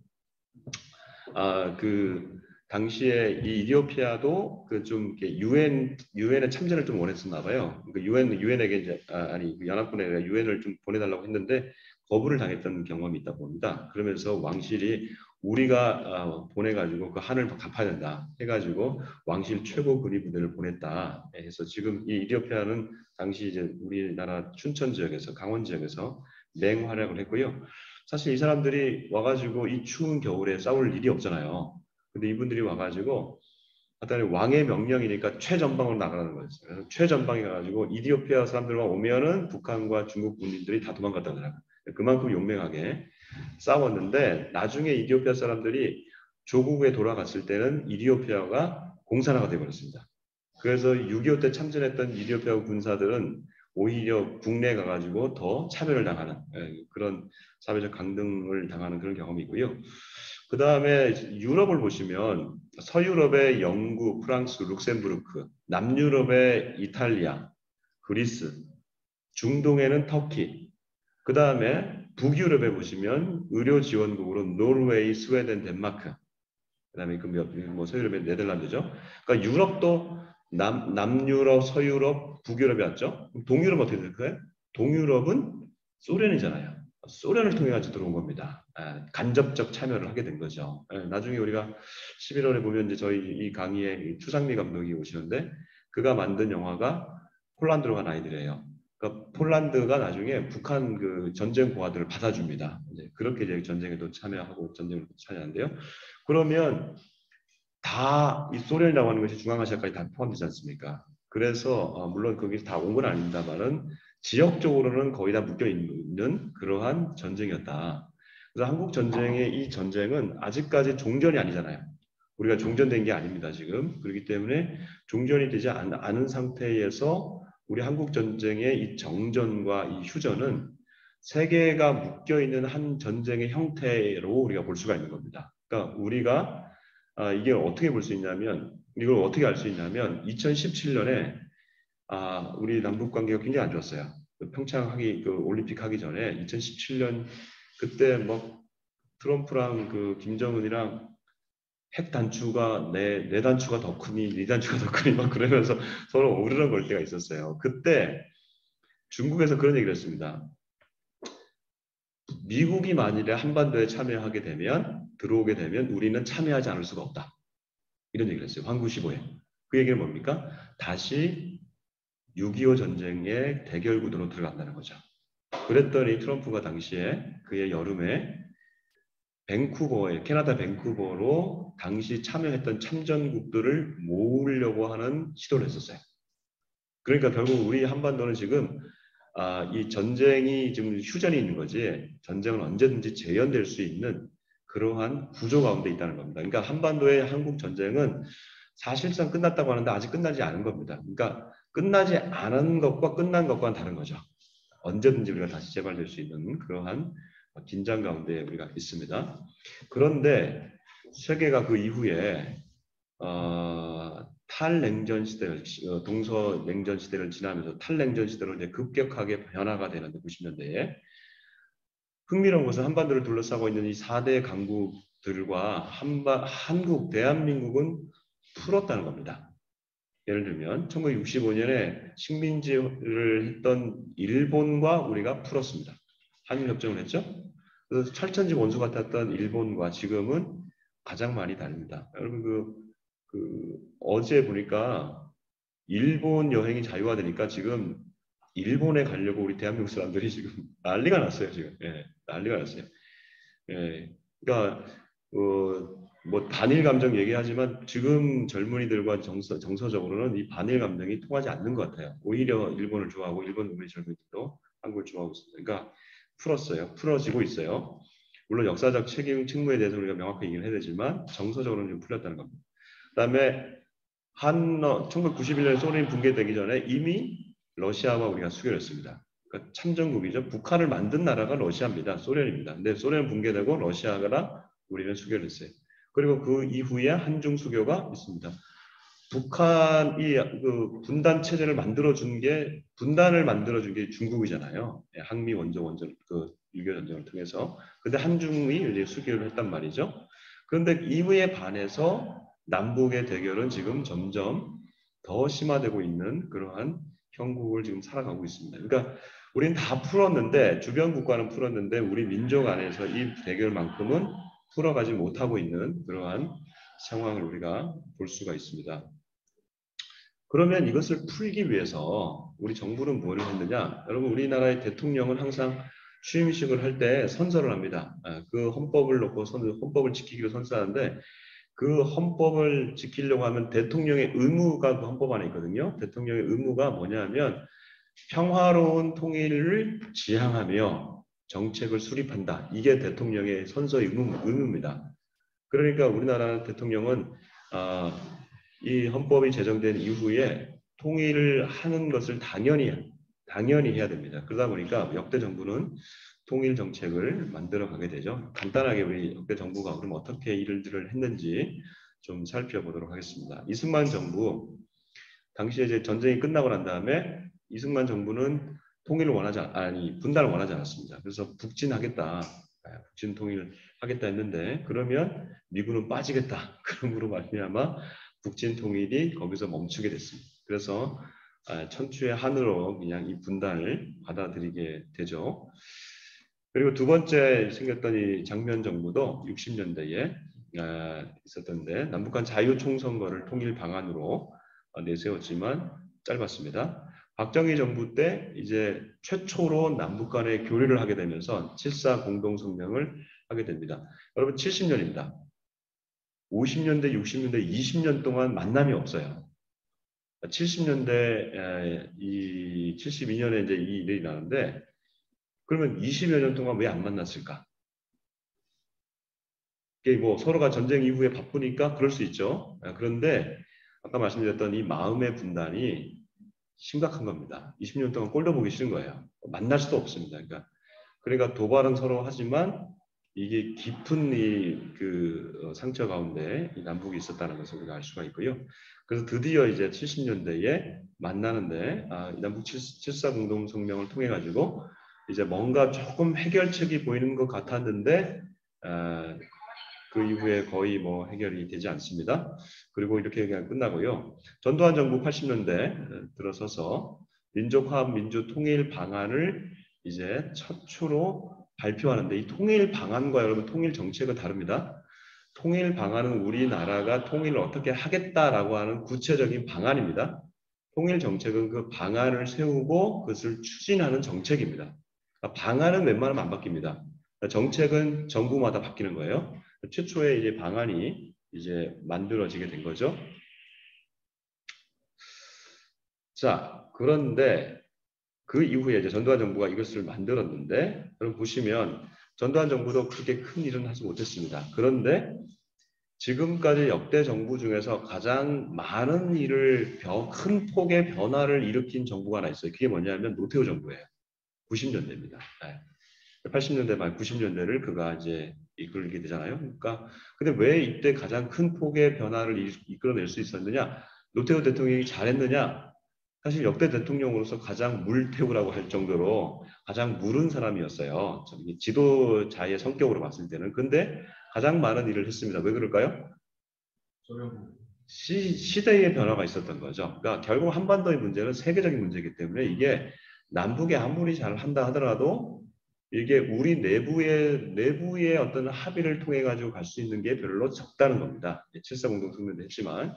[SPEAKER 1] 그 당시에 이 이디오피아도 그 좀 유엔에 참전을 좀 원했었나 봐요. 그 유엔에게 이제 아니 연합군에 유엔을 좀 보내달라고 했는데 거부를 당했던 경험이 있다 봅니다. 그러면서 왕실이 우리가 보내가지고 그 한을 갚아야 된다 해가지고 왕실 최고 근위 부대를 보냈다 해서 지금 이 이디오피아는 당시 이제 우리나라 춘천 지역에서 강원 지역에서 맹활약을 했고요. 사실 이 사람들이 와가지고 이 추운 겨울에 싸울 일이 없잖아요. 근데 이분들이 와가지고 하여튼 왕의 명령이니까 최전방으로 나가라는 거였어요. 그래서 최전방에 가가지고 이디오피아 사람들만 오면은 북한과 중국 군인들이 다 도망갔다더라고요. 그만큼 용맹하게 싸웠는데 나중에 이디오피아 사람들이 조국에 돌아갔을 때는 이디오피아가 공산화가 되어버렸습니다. 그래서 6.25 때 참전했던 이디오피아 군사들은 오히려 국내에 가가지고 더 차별을 당하는 그런 사회적 강등을 당하는 그런 경험이 있고요. 그 다음에 유럽을 보시면 서유럽의 영국, 프랑스, 룩셈부르크, 남유럽의 이탈리아, 그리스, 중동에는 터키, 그 다음에 북유럽에 보시면 의료지원국으로 노르웨이, 스웨덴, 덴마크, 그 다음에 뭐 서유럽의 네덜란드죠. 그러니까 유럽도 남유럽, 서유럽, 북유럽이 왔죠. 동유럽 어떻게 될까요? 동유럽은 소련이잖아요. 소련을 통해 가지고 들어온 겁니다. 간접적 참여를 하게 된 거죠. 나중에 우리가 11월에 보면 이제 저희 이 강의에 추상미 감독이 오시는데 그가 만든 영화가 폴란드로 간 아이들이에요. 그러니까 폴란드가 나중에 북한 그 전쟁 고아들을 받아줍니다. 이제 그렇게 이제 전쟁에도 참여하고 전쟁을 참여하는데요. 그러면 다 이 소련이라고 하는 것이 중앙아시아까지 다 포함되지 않습니까? 그래서 물론 거기 다 온 건 아닙니다만은 지역적으로는 거의 다 묶여 있는 그러한 전쟁이었다. 그래서 한국 전쟁의 이 전쟁은 아직까지 종전이 아니잖아요. 우리가 종전된 게 아닙니다, 지금. 그렇기 때문에 종전이 되지 않은 상태에서 우리 한국 전쟁의 이 정전과 이 휴전은 세계가 묶여 있는 한 전쟁의 형태로 우리가 볼 수가 있는 겁니다. 그러니까 우리가 이게 어떻게 볼 수 있냐면 이걸 어떻게 알 수 있냐면 2017년에 우리 남북 관계가 굉장히 안 좋았어요. 그 평창 그 올림픽 하기 전에 2017년 그때 뭐 트럼프랑 그 김정은이랑 핵 단추가 내 단추가 더 크니 네 단추가 더 크니 막 그러면서 서로 오르락걸 때가 있었어요. 그때 중국에서 그런 얘기를 했습니다. 미국이 만일에 한반도에 참여하게 되면 들어오게 되면 우리는 참여하지 않을 수가 없다. 이런 얘기를 했어요. 환구시보에. 그 얘기는 뭡니까? 다시 6.25 전쟁의 대결 구도로 들어간다는 거죠. 그랬더니 트럼프가 당시에 그의 여름에 밴쿠버에 캐나다 밴쿠버로 당시 참여했던 참전국들을 모으려고 하는 시도를 했었어요. 그러니까 결국 우리 한반도는 지금 이 전쟁이 지금 휴전이 있는 거지 전쟁은 언제든지 재현될 수 있는 그러한 구조 가운데 있다는 겁니다. 그러니까 한반도의 한국 전쟁은 사실상 끝났다고 하는데 아직 끝나지 않은 겁니다. 그러니까 끝나지 않은 것과 끝난 것과는 다른 거죠. 언제든지 우리가 다시 재발될 수 있는 그러한 긴장 가운데 우리가 있습니다. 그런데 세계가 그 이후에 탈냉전 시대를 동서냉전 시대를 지나면서 탈냉전 시대로 이제 급격하게 변화가 되는데 90년대에 흥미로운 것은 한반도를 둘러싸고 있는 이 4대 강국들과 한국, 대한민국은 풀었다는 겁니다. 예를 들면 1965년에 식민지를 했던 일본과 우리가 풀었습니다. 한일협정을 했죠. 그래서 철천지 원수 같았던 일본과 지금은 가장 많이 다릅니다. 여러분 어제 보니까 일본 여행이 자유화되니까 지금 일본에 가려고 우리 대한민국 사람들이 지금 난리가 났어요. 지금 난리가 났어요. 그러니까 뭐 반일 감정 얘기하지만 지금 젊은이들과 정서적으로는 이 반일 감정이 통하지 않는 것 같아요. 오히려 일본을 좋아하고 일본 우리 젊은이들도 한국을 좋아하고 있습니다. 그러니까 풀었어요. 풀어지고 있어요. 물론 역사적 책무에 대해서 우리가 명확하게 얘기를 해야 되지만 정서적으로는 좀 풀렸다는 겁니다. 그다음에 1991년 소련이 붕괴되기 전에 이미 러시아와 우리가 수교했습니다. 그러니까 참전국이죠. 북한을 만든 나라가 러시아입니다. 소련입니다. 근데 소련 붕괴되고 러시아가 우리는 수교를 했어요. 그리고 그 이후에 한중 수교가 있습니다. 북한이 그 분단 체제를 만들어준 게 분단을 만들어준 게 중국이잖아요. 항미 원전 그 6.25 전쟁을 통해서. 근데 한중이 이제 수교를 했단 말이죠. 그런데 이후에 반해서 남북의 대결은 지금 점점 더 심화되고 있는 그러한 형국을 지금 살아가고 있습니다. 그러니까 우리는 다 풀었는데 주변 국가는 풀었는데 우리 민족 안에서 이 대결만큼은 풀어가지 못하고 있는 그러한 상황을 우리가 볼 수가 있습니다. 그러면 이것을 풀기 위해서 우리 정부는 뭘 했느냐? 여러분 우리나라의 대통령은 항상 취임식을 할 때 선서를 합니다. 그 헌법을 놓고 헌법을 지키기로 선서하는데 그 헌법을 지키려고 하면 대통령의 의무가 그 헌법 안에 있거든요. 대통령의 의무가 뭐냐면 평화로운 통일을 지향하며 정책을 수립한다. 이게 대통령의 선서 의무입니다. 그러니까 우리나라 대통령은 이 헌법이 제정된 이후에 통일을 하는 것을 당연히 해야 됩니다. 그러다 보니까 역대 정부는 통일 정책을 만들어 가게 되죠. 간단하게 우리 역대 정부가 그럼 어떻게 일들을 했는지 좀 살펴보도록 하겠습니다. 이승만 정부 당시에 이제 전쟁이 끝나고 난 다음에 이승만 정부는 통일을 분단을 원하지 않았습니다. 그래서 북진하겠다. 북진 통일하겠다 했는데 그러면 미군은 빠지겠다. 그러므로 말미암아 북진 통일이 거기서 멈추게 됐습니다. 그래서 천추의 한으로 그냥 이 분단을 받아들이게 되죠. 그리고 두 번째 생겼던 이 장면 정부도 60년대에 있었던데 남북 간 자유총선거를 통일 방안으로 내세웠지만 짧았습니다. 박정희 정부 때 이제 최초로 남북 간의 교류를 하게 되면서 7.4 공동성명을 하게 됩니다. 여러분 70년입니다. 50년대, 60년대, 20년 동안 만남이 없어요. 70년대, 72년에 이제 이 일이 나는데, 그러면 20여 년 동안 왜 안 만났을까? 이게 뭐 서로가 전쟁 이후에 바쁘니까 그럴 수 있죠. 그런데 아까 말씀드렸던 이 마음의 분단이 심각한 겁니다. 20년 동안 꼴도 보기 싫은 거예요. 만날 수도 없습니다. 그러니까 도발은 서로 하지만 이게 깊은 상처 가운데 이 남북이 있었다는 것을 우리가 알 수가 있고요. 그래서 드디어 이제 70년대에 만나는데 이 남북 7.4 공동성명을 통해 가지고 이제 뭔가 조금 해결책이 보이는 것 같았는데 그 이후에 거의 뭐 해결이 되지 않습니다. 그리고 이렇게 그냥 끝나고요. 전두환 정부 80년대 들어서서 민족화합 민주통일 방안을 이제 최초로 발표하는데 이 통일 방안과 여러분 통일 정책은 다릅니다. 통일 방안은 우리나라가 통일을 어떻게 하겠다라고 하는 구체적인 방안입니다. 통일 정책은 그 방안을 세우고 그것을 추진하는 정책입니다. 방안은 웬만하면 안 바뀝니다. 정책은 정부마다 바뀌는 거예요. 최초의 이제 방안이 이제 만들어지게 된 거죠. 자, 그런데 그 이후에 이제 전두환 정부가 이것을 만들었는데, 여러분 보시면 전두환 정부도 그렇게 큰 일은 하지 못했습니다. 그런데 지금까지 역대 정부 중에서 가장 많은 일을 큰 폭의 변화를 일으킨 정부가 하나 있어요. 그게 뭐냐면 노태우 정부예요. 90년대입니다. 80년대 말 90년대를 그가 이제 이끌게 되잖아요. 그러니까 근데 왜 이때 가장 큰 폭의 변화를 이끌어낼 수 있었느냐? 노태우 대통령이 잘했느냐? 사실 역대 대통령으로서 가장 물태우라고 할 정도로 가장 물은 사람이었어요. 지도자의 성격으로 봤을 때는. 근데 가장 많은 일을 했습니다. 왜 그럴까요? 시대의 변화가 있었던 거죠. 그러니까 결국 한반도의 문제는 세계적인 문제이기 때문에 이게 남북이 아무리 잘 한다 하더라도 이게 우리 내부의 어떤 합의를 통해 가지고 갈 수 있는 게 별로 적다는 겁니다. 7.4 공동성명도 했지만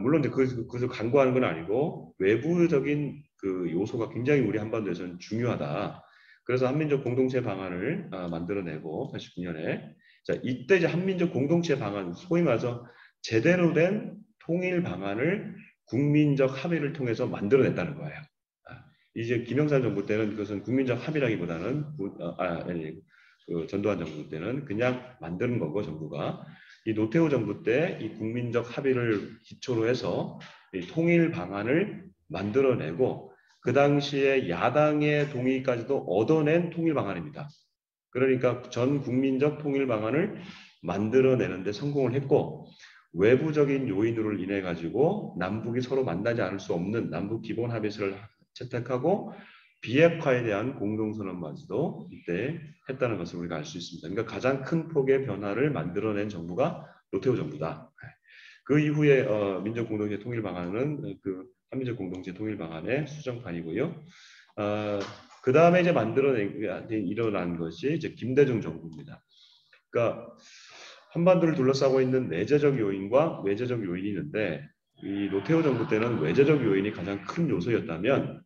[SPEAKER 1] 물론 이제 그것을 강구하는 건 아니고 외부적인 그 요소가 굉장히 우리 한반도에서는 중요하다. 그래서 한민족 공동체 방안을 만들어내고 89년에 자 이때 이제 한민족 공동체 방안 소위 말해서 제대로 된 통일 방안을 국민적 합의를 통해서 만들어냈다는 거예요. 이제 김영삼 정부 때는 그것은 국민적 합의라기보다는 그 전두환 정부 때는 그냥 만드는 거고 정부가 이 노태우 정부 때 이 국민적 합의를 기초로 해서 이 통일 방안을 만들어내고 그 당시에 야당의 동의까지도 얻어낸 통일 방안입니다. 그러니까 전 국민적 통일 방안을 만들어내는데 성공을 했고 외부적인 요인으로 인해 가지고 남북이 서로 만나지 않을 수 없는 남북 기본 합의서를 채택하고 비핵화에 대한 공동선언까지도 이때 했다는 것을 우리가 알 수 있습니다. 그러니까 가장 큰 폭의 변화를 만들어낸 정부가 노태우 정부다. 그 이후에 민족공동체 통일방안은 그 한민족 공동체 통일방안의 수정판이고요. 그 다음에 이제 일어난 것이 이제 김대중 정부입니다. 그러니까 한반도를 둘러싸고 있는 내재적 요인과 외재적 요인이 있는데 이 노태우 정부 때는 외재적 요인이 가장 큰 요소였다면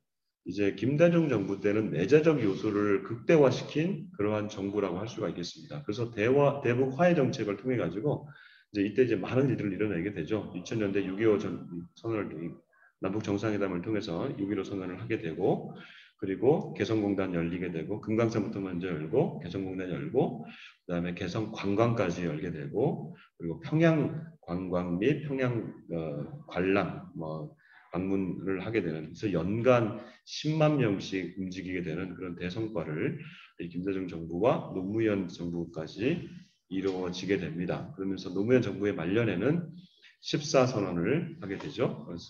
[SPEAKER 1] 이제 김대중 정부 때는 내재적 요소를 극대화시킨 그러한 정부라고 할 수가 있겠습니다. 그래서 대북 화해 정책을 통해 가지고 이제 이때 이제 많은 일들을 이뤄내게 되죠. 2000년대 6.25 선언을 남북 정상회담을 통해서 6.15 선언을 하게 되고 그리고 개성공단 열리게 되고 금강산부터 먼저 열고 개성공단 열고 그다음에 개성 관광까지 열게 되고 그리고 평양 관광 및 평양 관람 방문을 하게 되는 그래서 연간 10만 명씩 움직이게 되는 그런 대성과를 김대중 정부와 노무현 정부까지 이루어지게 됩니다. 그러면서 노무현 정부의 말년에는 14선언을 하게 되죠. 그래서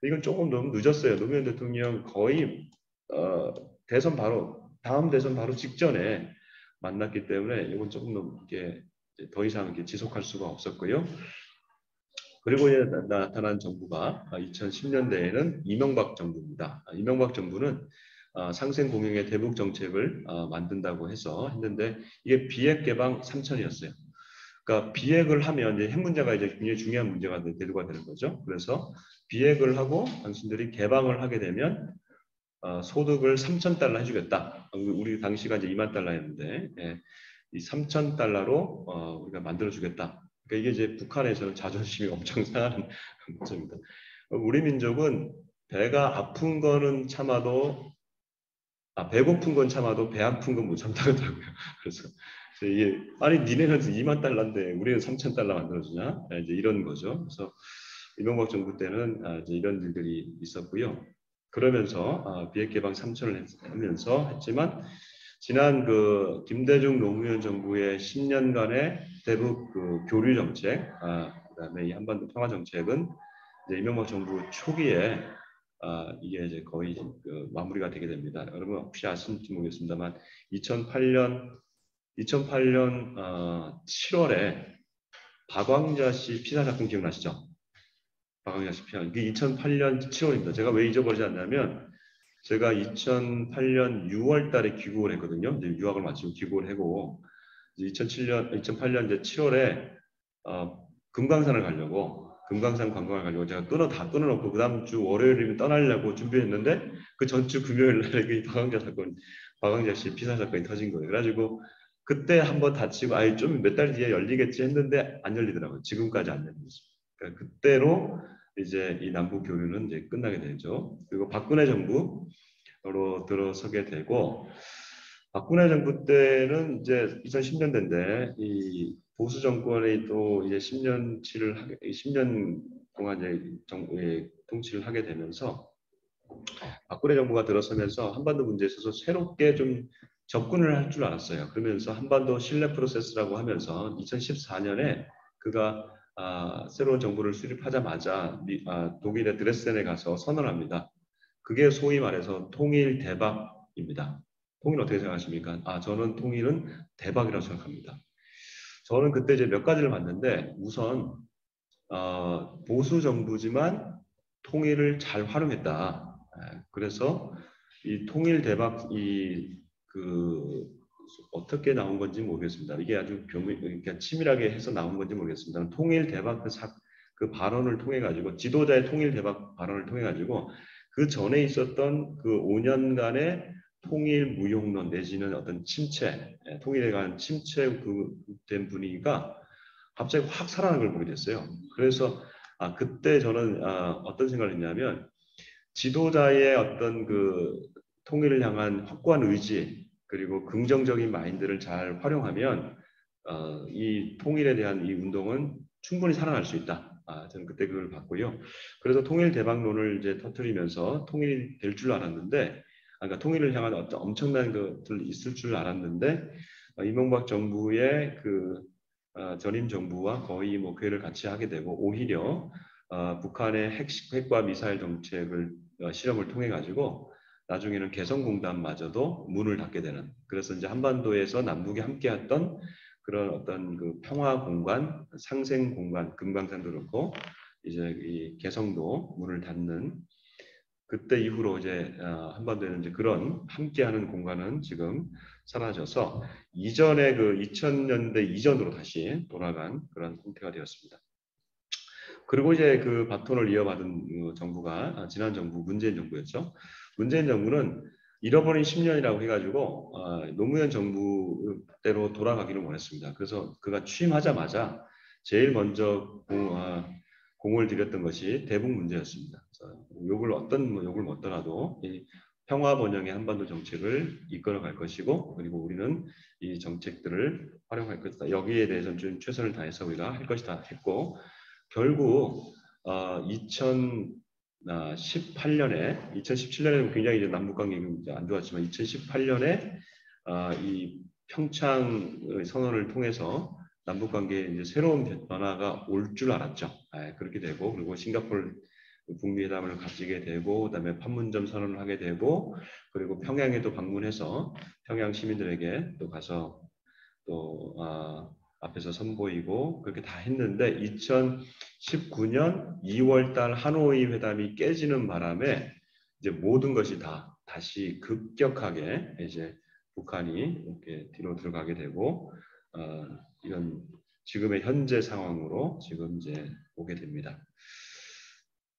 [SPEAKER 1] 이건 조금 너무 늦었어요. 노무현 대통령 거의 대선 바로 다음 대선 바로 직전에 만났기 때문에 이건 조금 너무 이렇게 더 이상 이렇게 지속할 수가 없었고요. 그리고 나타난 정부가 2010년대에는 이명박 정부입니다. 이명박 정부는 상생 공영의 대북 정책을 만든다고 해서 했는데 이게 비핵 개방 3천이었어요. 그러니까 비핵을 하면 이제 핵 문제가 이제 굉장히 중요한 문제가 대두가 되는 거죠. 그래서 비핵을 하고 당신들이 개방을 하게 되면 소득을 3,000달러 해주겠다. 우리 당시가 이제 2만 달러였는데 이 3,000달러로 우리가 만들어주겠다. 그러니까 이게 이제 북한에서는 자존심이 엄청 상하는 문제입니다. 우리 민족은 배가 아픈 거는 참아도 배고픈 건 참아도 배 아픈 건 못 참다고 하더라고요. 그래서 이게 아니 니네는 2만 달러인데 우리는 3,000달러 만들어주냐? 이제 이런 거죠. 그래서 이명박 정부 때는 이제 이런 일들이 있었고요. 그러면서 비핵 개방 3천을 하면서 했지만 지난 그 김대중 노무현 정부의 10년간의 대북 그 교류 정책, 그다음에 이 한반도 평화 정책은 이제 이명박 정부 초기에 이게 이제 거의 그 마무리가 되게 됩니다. 여러분 혹시 아시는지 모르겠습니다만 2008년 7월에 박광자 씨 피살 사건 기억나시죠? 박광자씨 피한 이게 2008년 7월입니다. 제가 왜 잊어버리지 않냐면 제가 2008년 6월 달에 귀국을 했거든요. 이제 유학을 마치고 귀국을 하고 이제 2008년 이제 7월에 금강산을 가려고 금강산 관광을 가려고 제가 다 끊어놓고 그 다음 주 월요일이면 떠나려고 준비했는데 그 전주 금요일 날에 그 박광자 씨 피살 사건이 터진 거예요. 그래가지고 그때 한번 다치고 아예 좀 몇 달 뒤에 열리겠지 했는데 안 열리더라고요. 지금까지 안 열리고 있습니다. 그러니까 그때로 이제 이 남북 교류는 이제 끝나게 되죠. 그리고 박근혜 정부로 들어서게 되고 박근혜 정부 때는 이제 2010년대인데 이 보수 정권이 또 이제 10년 동안 이제 정부의 통치를 하게 되면서 박근혜 정부가 들어서면서 한반도 문제에 있어서 새롭게 좀 접근을 할 줄 알았어요. 그러면서 한반도 신뢰 프로세스라고 하면서 2014년에 그가 새로운 정부를 수립하자마자 독일의 드레스덴에 가서 선언합니다. 그게 소위 말해서 통일 대박입니다. 통일 어떻게 생각하십니까? 저는 통일은 대박이라고 생각합니다. 저는 그때 이제 몇 가지를 봤는데 우선 보수 정부지만 통일을 잘 활용했다. 그래서 이 통일 대박 어떻게 나온 건지 모르겠습니다. 이게 아주 그러니까 치밀하게 해서 나온 건지 모르겠습니다. 통일 대박 그 발언을 통해 가지고 지도자의 통일 대박 발언을 통해 가지고 그 전에 있었던 그 5년간의 통일 무용론 내지는 어떤 통일에 관한 침체된 분위기가 갑자기 확 살아나는 걸 보게 됐어요. 그래서 그때 저는 어떤 생각을 했냐면 지도자의 어떤 그 통일을 향한 확고한 의지 그리고 긍정적인 마인드를 잘 활용하면 이 통일에 대한 이 운동은 충분히 살아날 수 있다. 저는 그때 그걸 봤고요. 그래서 통일 대박론을 이제 터뜨리면서 통일이 될 줄 알았는데, 그러니까 통일을 향한 어떤 엄청난 것들 있을 줄 알았는데 이명박 정부의 그 전임 정부와 거의 뭐 괴를 같이 하게 되고 오히려 북한의 핵과 미사일 정책을 실험을 통해 가지고 나중에는 개성공단마저도 문을 닫게 되는. 그래서 이제 한반도에서 남북이 함께했던 그런 어떤 그 평화 공간, 상생 공간, 금강산도 그렇고 이제 이 개성도 문을 닫는. 그때 이후로 이제 한반도에는 이제 그런 함께하는 공간은 지금 사라져서 이전의 그 2000년대 이전으로 다시 돌아간 그런 형태가 되었습니다. 그리고 이제 그 바톤을 이어받은 정부가 지난 정부 문재인 정부였죠. 문재인 정부는 잃어버린 10년이라고 해가지고 노무현 정부대로 돌아가기를 원했습니다. 그래서 그가 취임하자마자 제일 먼저 공을 들였던 것이 대북 문제였습니다. 어떤 욕을 먹더라도 이 평화 번영의 한반도 정책을 이끌어갈 것이고 그리고 우리는 이 정책들을 활용할 것이다. 여기에 대해서는 좀 최선을 다해서 우리가 할 것이다 했고 결국 2017년에는 굉장히 이제 남북관계가 안 좋았지만 2018년에 이 평창 선언을 통해서 남북관계에 이제 새로운 변화가 올 줄 알았죠. 그렇게 되고 그리고 싱가포르 북미 회담을 가지게 되고 그다음에 판문점 선언을 하게 되고 그리고 평양에도 방문해서 평양 시민들에게 또 가서 또 앞에서 선보이고 그렇게 다 했는데 2019년 2월 달 하노이 회담이 깨지는 바람에 이제 모든 것이 다 다시 급격하게 이제 북한이 이렇게 뒤로 들어가게 되고 이런 지금의 현재 상황으로 지금 이제 오게 됩니다.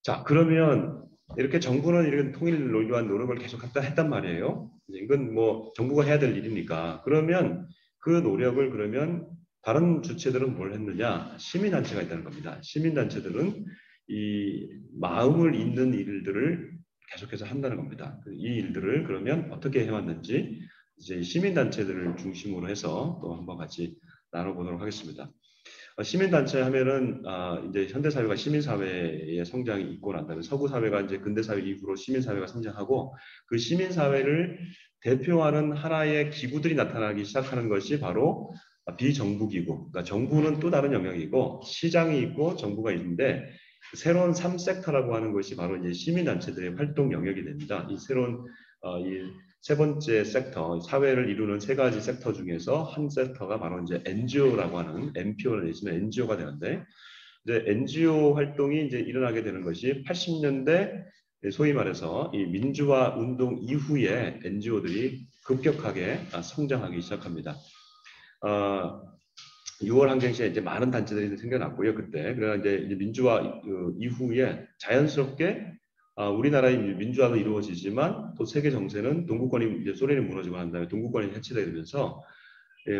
[SPEAKER 1] 자, 그러면 이렇게 정부는 이런 통일을 위한 노력을 계속 했단 말이에요. 이건 뭐 정부가 해야 될 일이니까. 그러면 그 노력을 그러면 다른 주체들은 뭘 했느냐? 시민단체가 있다는 겁니다. 시민단체들은 이 마음을 잇는 일들을 계속해서 한다는 겁니다. 이 일들을 그러면 어떻게 해왔는지 이제 시민단체들을 중심으로 해서 또 한번 같이 나눠보도록 하겠습니다. 시민단체 하면은 이제 현대사회가 시민사회의 성장이 있고 난 다음에 서구사회가 이제 근대사회 이후로 시민사회가 성장하고 그 시민사회를 대표하는 하나의 기구들이 나타나기 시작하는 것이 바로 비정부기구. 그러니까 정부는 또 다른 영역이고 시장이 있고 정부가 있는데 새로운 3섹터라고 하는 것이 바로 이제 시민단체들의 활동 영역이 됩니다. 이 새로운 이 세 번째 섹터, 사회를 이루는 세 가지 섹터 중에서 한 섹터가 바로 이제 NGO라고 하는 NPO 내지는 NGO가 되는데 이제 NGO 활동이 이제 일어나게 되는 것이 80년대 소위 말해서 이 민주화 운동 이후에 NGO들이 급격하게 성장하기 시작합니다. 6월 항쟁시에 이제 많은 단체들이 생겨났고요. 그때 그러나 이제 민주화 이후에 자연스럽게 우리나라의 민주화도 이루어지지만 또 세계 정세는 동구권이 이제 소련이 무너지고 난 다음에 동구권이 해체되게 되면서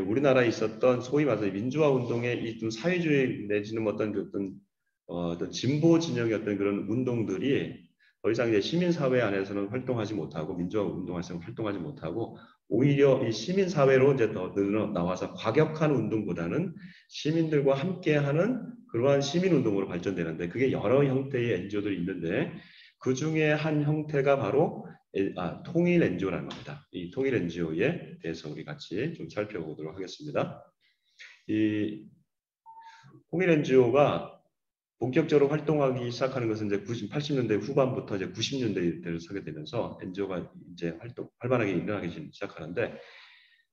[SPEAKER 1] 우리나라에 있었던 소위 말해서 민주화 운동의 이 좀 사회주의 내지는 어떤 진보 진영의 어떤 그런 운동들이 더 이상 이제 시민사회 안에서는 활동하지 못하고 민주화 운동에서는 활동하지 못하고 오히려 이 시민사회로 이제 더 나와서 과격한 운동보다는 시민들과 함께하는 그러한 시민운동으로 발전되는데 그게 여러 형태의 NGO들이 있는데 그 중에 한 형태가 바로 통일 NGO라는 겁니다. 이 통일 NGO에 대해서 우리 같이 좀 살펴보도록 하겠습니다. 이 통일 NGO가 본격적으로 활동하기 시작하는 것은 이제 80년대 후반부터 이제 90년대를 서게 되면서 NGO가 이제 활발하게 일어나기 시작하는데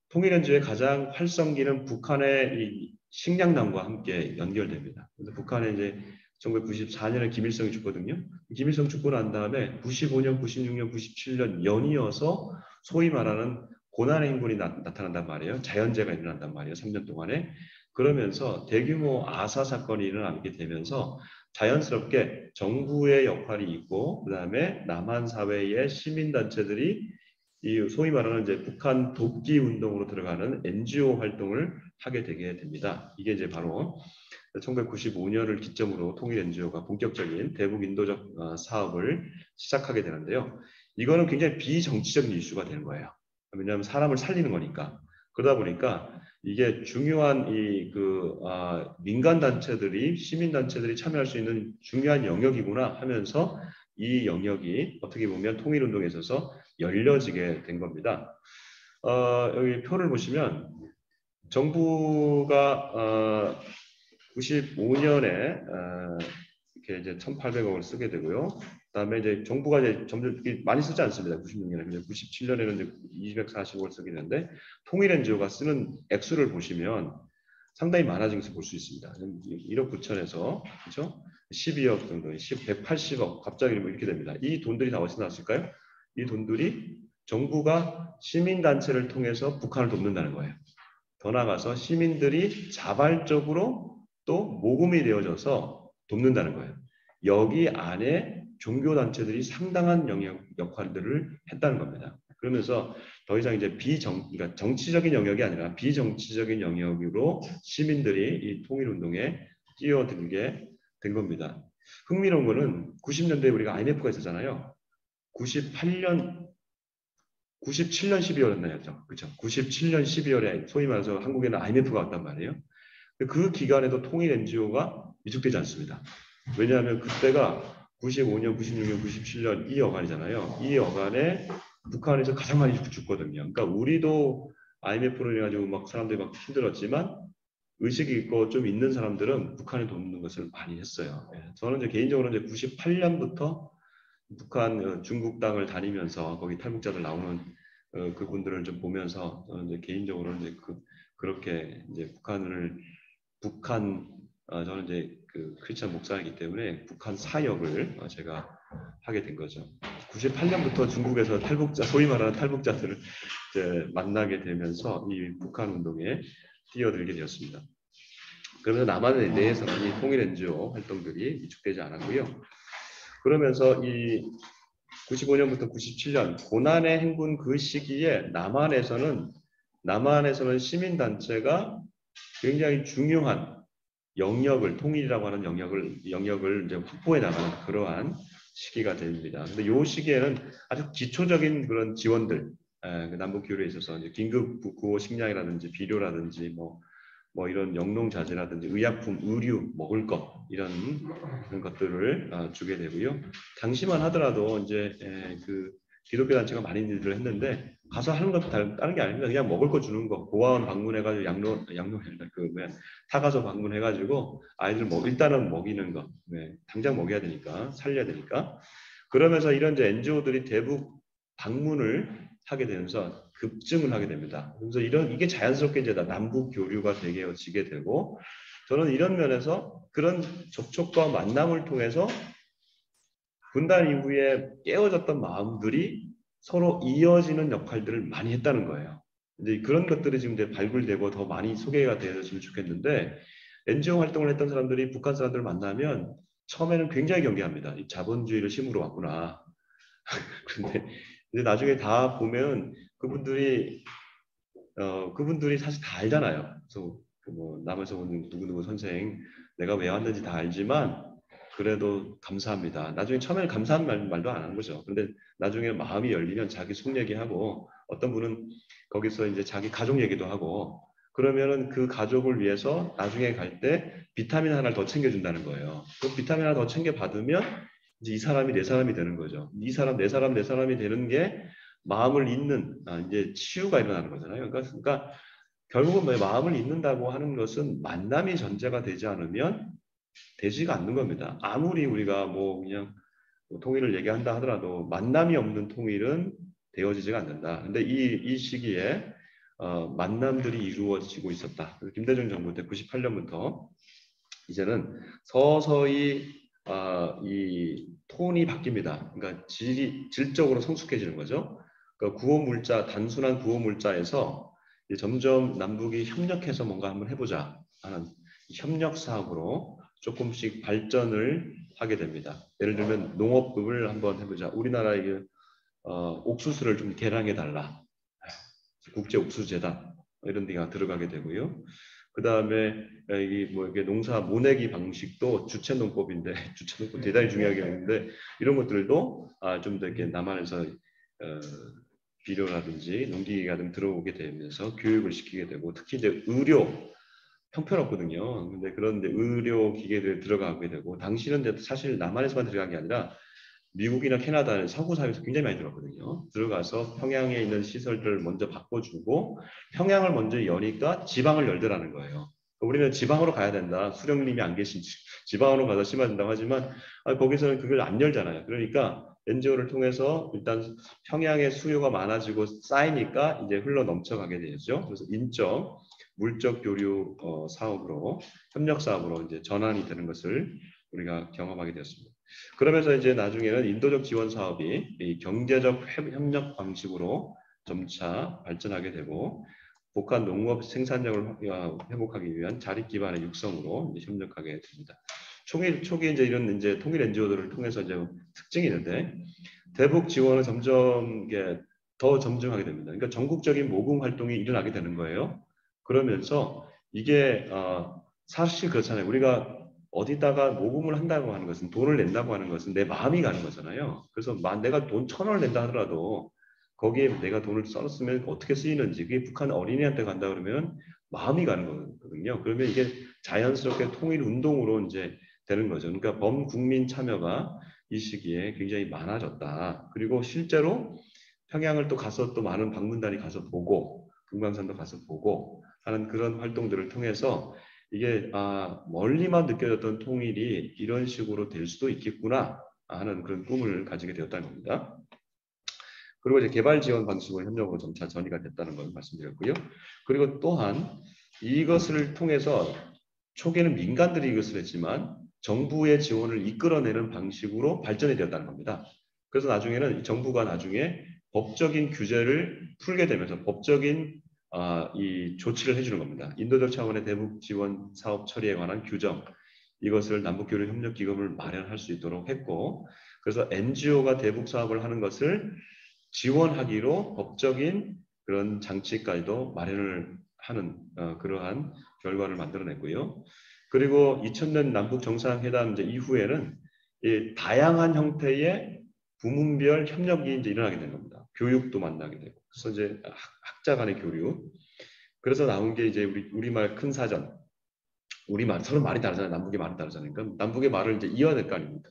[SPEAKER 1] 통일 NGO의 가장 활성기는 북한의 이 식량난과 함께 연결됩니다. 그래서 북한에 이제 1994년에 김일성이 죽거든요. 김일성 죽고 난 다음에 95년, 96년, 97년 연이어서 소위 말하는 고난의 행군이 나타난단 말이에요. 자연재해가 일어난단 말이에요. 3년 동안에. 그러면서 대규모 아사 사건이 일어나게 되면서 자연스럽게 정부의 역할이 있고 그다음에 남한 사회의 시민단체들이 이 소위 말하는 이제 북한 돕기 운동으로 들어가는 NGO 활동을 하게 되게 됩니다. 이게 이제 바로 1995년을 기점으로 통일 NGO가 본격적인 대북 인도적 사업을 시작하게 되는데요. 이거는 굉장히 비정치적인 이슈가 되는 거예요. 왜냐하면 사람을 살리는 거니까. 그러다 보니까 이게 중요한 민간 단체들이 시민 단체들이 참여할 수 있는 중요한 영역이구나 하면서 이 영역이 어떻게 보면 통일 운동에 있어서 열려지게 된 겁니다. 여기 표를 보시면 정부가 95년에 이렇게 이제 1,800억을 쓰게 되고요. 그다음에 이제 정부가 이제 점점 많이 쓰지 않습니다. 96년에 97년에는 이제 240억을 쓰게 되는데 통일 NGO가 쓰는 액수를 보시면 상당히 많아진 것을 볼 수 있습니다. 1억 9천에서 그렇죠? 12억 정도, 180억 갑자기 뭐 이렇게 됩니다. 이 돈들이 다 어디서 나왔을까요? 이 돈들이 정부가 시민단체를 통해서 북한을 돕는다는 거예요. 더 나아가서 시민들이 자발적으로 또 모금이 되어져서 돕는다는 거예요. 여기 안에 종교단체들이 상당한 역할들을 했다는 겁니다. 그러면서 더 이상 이제 그러니까 정치적인 영역이 아니라 비정치적인 영역으로 시민들이 이 통일운동에 뛰어들게 된 겁니다. 흥미로운 거는 90년대에 우리가 IMF가 있었잖아요. 97년 12월이었나요? 그렇죠. 97년 12월에 소위 말해서 한국에는 IMF가 왔단 말이에요. 그 기간에도 통일 NGO가 위축되지 않습니다. 왜냐하면 그때가 95년, 96년, 97년 이 여간이잖아요. 이 여간에 북한에서 가장 많이 죽거든요. 그러니까 우리도 IMF로 해가지고 막 사람들이 막 힘들었지만 의식이 있고 좀 있는 사람들은 북한에 돕는 것을 많이 했어요. 저는 이제 개인적으로 이제 98년부터 북한 중국 땅을 다니면서 거기 탈북자들 나오는 그분들을 좀 보면서 저는 이제 개인적으로 이제 그렇게 이제 저는 이제 그 크리스찬 목사이기 때문에 북한 사역을 제가 하게 된 거죠. 98년부터 중국에서 소위 말하는 탈북자들을 이제 만나게 되면서 이 북한 운동에 뛰어들게 되었습니다. 그러면서 남한 내에서는 이 통일 NGO 활동들이 위축되지 않았고요. 그러면서 이 95년부터 97년 고난의 행군 그 시기에 남한에서는 시민단체가 굉장히 중요한 영역을 통일이라고 하는 영역을 이제 확보해 나가는 그러한 시기가 됩니다. 근데 이 시기에는 아주 기초적인 그런 지원들, 남북 교류에 있어서 이제 긴급 구호 식량이라든지 비료라든지 뭐 이런 영농자재라든지 의약품, 의류, 먹을 것 이런 것들을 주게 되고요. 당시만 하더라도 이제 그 기독교 단체가 많이 일을 했는데 가서 하는 것도 다른 게 아닙니다. 그냥 먹을 거 주는 거, 고아원 방문해가지고 타가서 방문해가지고 아이들 일단은 먹이는 거, 당장 먹여야 되니까 살려야 되니까 그러면서 이런 이제 NGO들이 대북 방문을 하게 되면서 급증을 하게 됩니다. 그래서 이게 자연스럽게 이제 남북 교류가 되게 지게 되고 저는 이런 면에서 그런 접촉과 만남을 통해서 분단 이후에 깨어졌던 마음들이 서로 이어지는 역할들을 많이 했다는 거예요. 이제 그런 것들이 지금 이제 발굴되고 더 많이 소개가 되었으면 좋겠는데 NGO 활동을 했던 사람들이 북한 사람들을 만나면 처음에는 굉장히 경계합니다. 이 자본주의를 심으러 왔구나. 근데 이제 나중에 다 보면 그분들이 사실 다 알잖아요. 그래서 그뭐 남에서 오는 누구누구 선생 내가 왜 왔는지 다 알지만 그래도 감사합니다. 나중에 처음에는 감사한 말도 안 하는 거죠. 근데 나중에 마음이 열리면 자기 속 얘기하고 어떤 분은 거기서 이제 자기 가족 얘기도 하고 그러면은 그 가족을 위해서 나중에 갈 때 비타민 하나를 더 챙겨준다는 거예요. 그 비타민 하나 더 챙겨 받으면 이제 이 사람이 내 사람이 되는 거죠. 이 사람 내 사람 내 사람이 되는 게 마음을 잇는 이제 치유가 일어나는 거잖아요. 그러니까 결국은 뭐 마음을 잇는다고 하는 것은 만남이 전제가 되지 않으면 되지가 않는 겁니다. 아무리 우리가 뭐 그냥 뭐 통일을 얘기한다 하더라도 만남이 없는 통일은 되어지지가 않는다. 근데 이 시기에 만남들이 이루어지고 있었다. 김대중 정부 때 98년부터 이제는 서서히 이 톤이 바뀝니다. 그러니까 질적으로 성숙해지는 거죠. 그러니까 구호 물자, 단순한 구호 물자에서 점점 남북이 협력해서 뭔가 한번 해보자 하는 협력 사업으로 조금씩 발전을 하게 됩니다. 예를 들면 농업을 한번 해보자. 우리나라의 옥수수를 좀 개량해 달라. 국제 옥수수재단 이런 데가 들어가게 되고요. 그 다음에 이게 농사 모내기 방식도 주체농법인데 주체농법 대단히 중요하게 하는데 이런 것들도 좀 더 이렇게 남한에서 비료라든지 농기계가 좀 들어오게 되면서 교육을 시키게 되고 특히 이제 의료 형편없거든요. 그런데 의료 기계들 들어가게 되고 당시는 사실 남한에서만 들어간 게 아니라 미국이나 캐나다는 서구 사회에서 굉장히 많이 들어갔거든요. 들어가서 평양에 있는 시설들을 먼저 바꿔주고 평양을 먼저 여니까 지방을 열더라는 거예요. 우리는 지방으로 가야 된다. 수령님이 안 계신 지방으로 가서 심어야 된다고 하지만 거기서는 그걸 안 열잖아요. 그러니까 NGO를 통해서 일단 평양의 수요가 많아지고 쌓이니까 이제 흘러 넘쳐가게 되죠. 그래서 인적, 물적 교류 사업으로 협력 사업으로 이제 전환이 되는 것을 우리가 경험하게 되었습니다. 그러면서 이제 나중에는 인도적 지원 사업이 이 경제적 협력 방식으로 점차 발전하게 되고 북한 농업 생산력을 회복하기 위한 자립 기반의 육성으로 이제 협력하게 됩니다. 초기 이제 이런 이제 통일 NGO들을 통해서 이제 특징이 있는데 대북 지원은 점점 이게 더 점증하게 됩니다. 그러니까 전국적인 모금 활동이 일어나게 되는 거예요. 그러면서 이게 사실 그렇잖아요. 우리가 어디다가 모금을 한다고 하는 것은 돈을 낸다고 하는 것은 내 마음이 가는 거잖아요. 그래서 내가 돈 1,000원을 낸다 하더라도 거기에 내가 돈을 썼으면 어떻게 쓰이는지 그게 북한 어린이한테 간다 그러면 마음이 가는 거거든요. 그러면 이게 자연스럽게 통일 운동으로 이제 되는 거죠. 그러니까 범국민 참여가 이 시기에 굉장히 많아졌다. 그리고 실제로 평양을 또 가서 또 많은 방문단이 가서 보고 금강산도 가서 보고 하는 그런 활동들을 통해서 이게 멀리만 느껴졌던 통일이 이런 식으로 될 수도 있겠구나 하는 그런 꿈을 가지게 되었다는 겁니다. 그리고 이제 개발 지원 방식으로 협력으로 점차 전이가 됐다는 걸 말씀드렸고요. 그리고 또한 이것을 통해서 초기에는 민간들이 이것을 했지만 정부의 지원을 이끌어내는 방식으로 발전이 되었다는 겁니다. 그래서 나중에는 정부가 나중에 법적인 규제를 풀게 되면서 법적인 이 조치를 해주는 겁니다. 인도적 차원의 대북 지원 사업 처리에 관한 규정 이것을 남북교류 협력 기금을 마련할 수 있도록 했고 그래서 NGO가 대북 사업을 하는 것을 지원하기로 법적인 그런 장치까지도 마련을 하는 그러한 결과를 만들어냈고요. 그리고 2000년 남북 정상회담 이제 이후에는 이 다양한 형태의 부문별 협력이 이제 일어나게 된 겁니다. 교육도 만나게 되고, 그래서 이제 학자 간의 교류. 그래서 나온 게 이제 우리말 큰 사전. 우리말 서로 말이 다르잖아요. 남북의 말이 다르잖아요. 그러니까 남북의 말을 이제 이어야 될 거 아닙니까?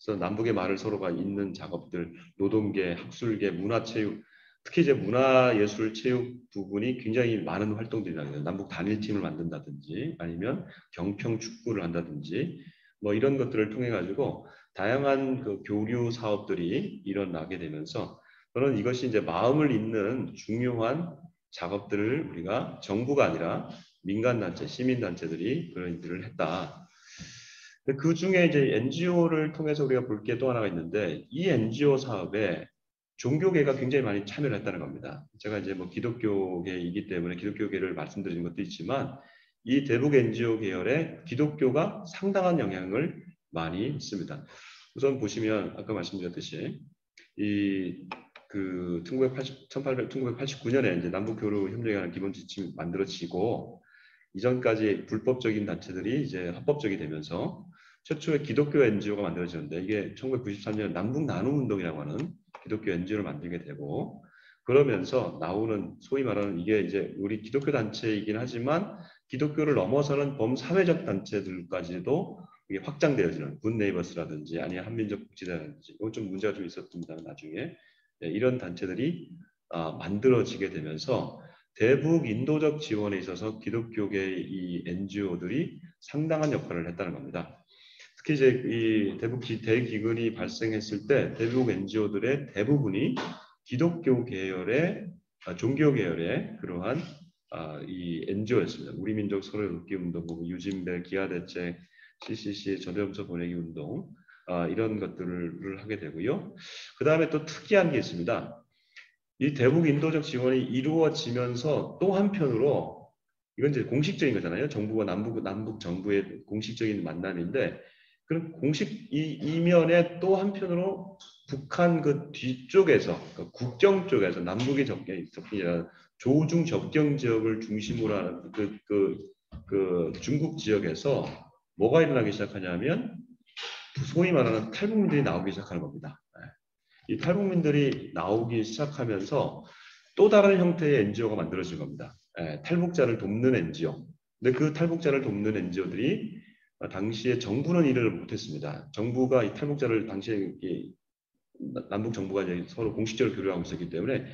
[SPEAKER 1] 그래서 남북의 말을 서로가 잇는 작업들, 노동계, 학술계, 문화체육, 특히 이제 문화예술체육 부분이 굉장히 많은 활동들이 나요. 남북 단일팀을 만든다든지 아니면 경평 축구를 한다든지 뭐 이런 것들을 통해 가지고 다양한 그 교류 사업들이 일어나게 되면서 저는 이것이 이제 마음을 잇는 중요한 작업들을 우리가 정부가 아니라 민간단체, 시민단체들이 그런 일들을 했다. 그 중에 이제 NGO를 통해서 우리가 볼 게 또 하나가 있는데 이 NGO 사업에 종교계가 굉장히 많이 참여를 했다는 겁니다. 제가 이제 뭐 기독교계이기 때문에 기독교계를 말씀드린 것도 있지만 이 대북 NGO 계열에 기독교가 상당한 영향을 많이 있습니다. 우선 보시면 아까 말씀드렸듯이 이 그 1989년에 이제 남북교류 협력이라는 기본 지침이 만들어지고 이전까지 불법적인 단체들이 이제 합법적이 되면서 최초의 기독교 NGO가 만들어지는데 이게 1993년 남북 나눔 운동이라고 하는 기독교 NGO를 만들게 되고 그러면서 나오는 소위 말하는 이게 이제 우리 기독교 단체이긴 하지만 기독교를 넘어서는 범사회적 단체들까지도 이게 확장되어지는 굿네이버스라든지 아니면 한민족 국지라든지 이건 좀 문제가 좀 있었습니다. 나중에 네, 이런 단체들이 만들어지게 되면서 대북 인도적 지원에 있어서 기독교계 이 NGO들이 상당한 역할을 했다는 겁니다. 특히 이제 이 대북 대기근이 발생했을 때 대북 NGO들의 대부분이 기독교 계열의 종교 계열의 그러한 이 NGO였습니다. 우리 민족 서로 돕기 운동, 유진벨 기아대책, CCC 전염소 보내기 운동 이런 것들을 하게 되고요. 그 다음에 또 특이한 게 있습니다. 이 대북 인도적 지원이 이루어지면서 또 한편으로 이건 이제 공식적인 거잖아요. 정부와 남북 정부의 공식적인 만남인데 그런 공식 이면에 또 한편으로 북한 그 뒤쪽에서 그 국경 쪽에서 남북의 접경이라 조중 접경 지역을 중심으로 하는 그 중국 지역에서 뭐가 일어나기 시작하냐면 소위 말하는 탈북민들이 나오기 시작하는 겁니다. 이 탈북민들이 나오기 시작하면서 또 다른 형태의 NGO가 만들어진 겁니다. 탈북자를 돕는 NGO. 근데 그 탈북자를 돕는 NGO들이 당시에 정부는 일을 못했습니다. 정부가 이 탈북자를 당시에 남북 정부가 이제 서로 공식적으로 교류하고 있었기 때문에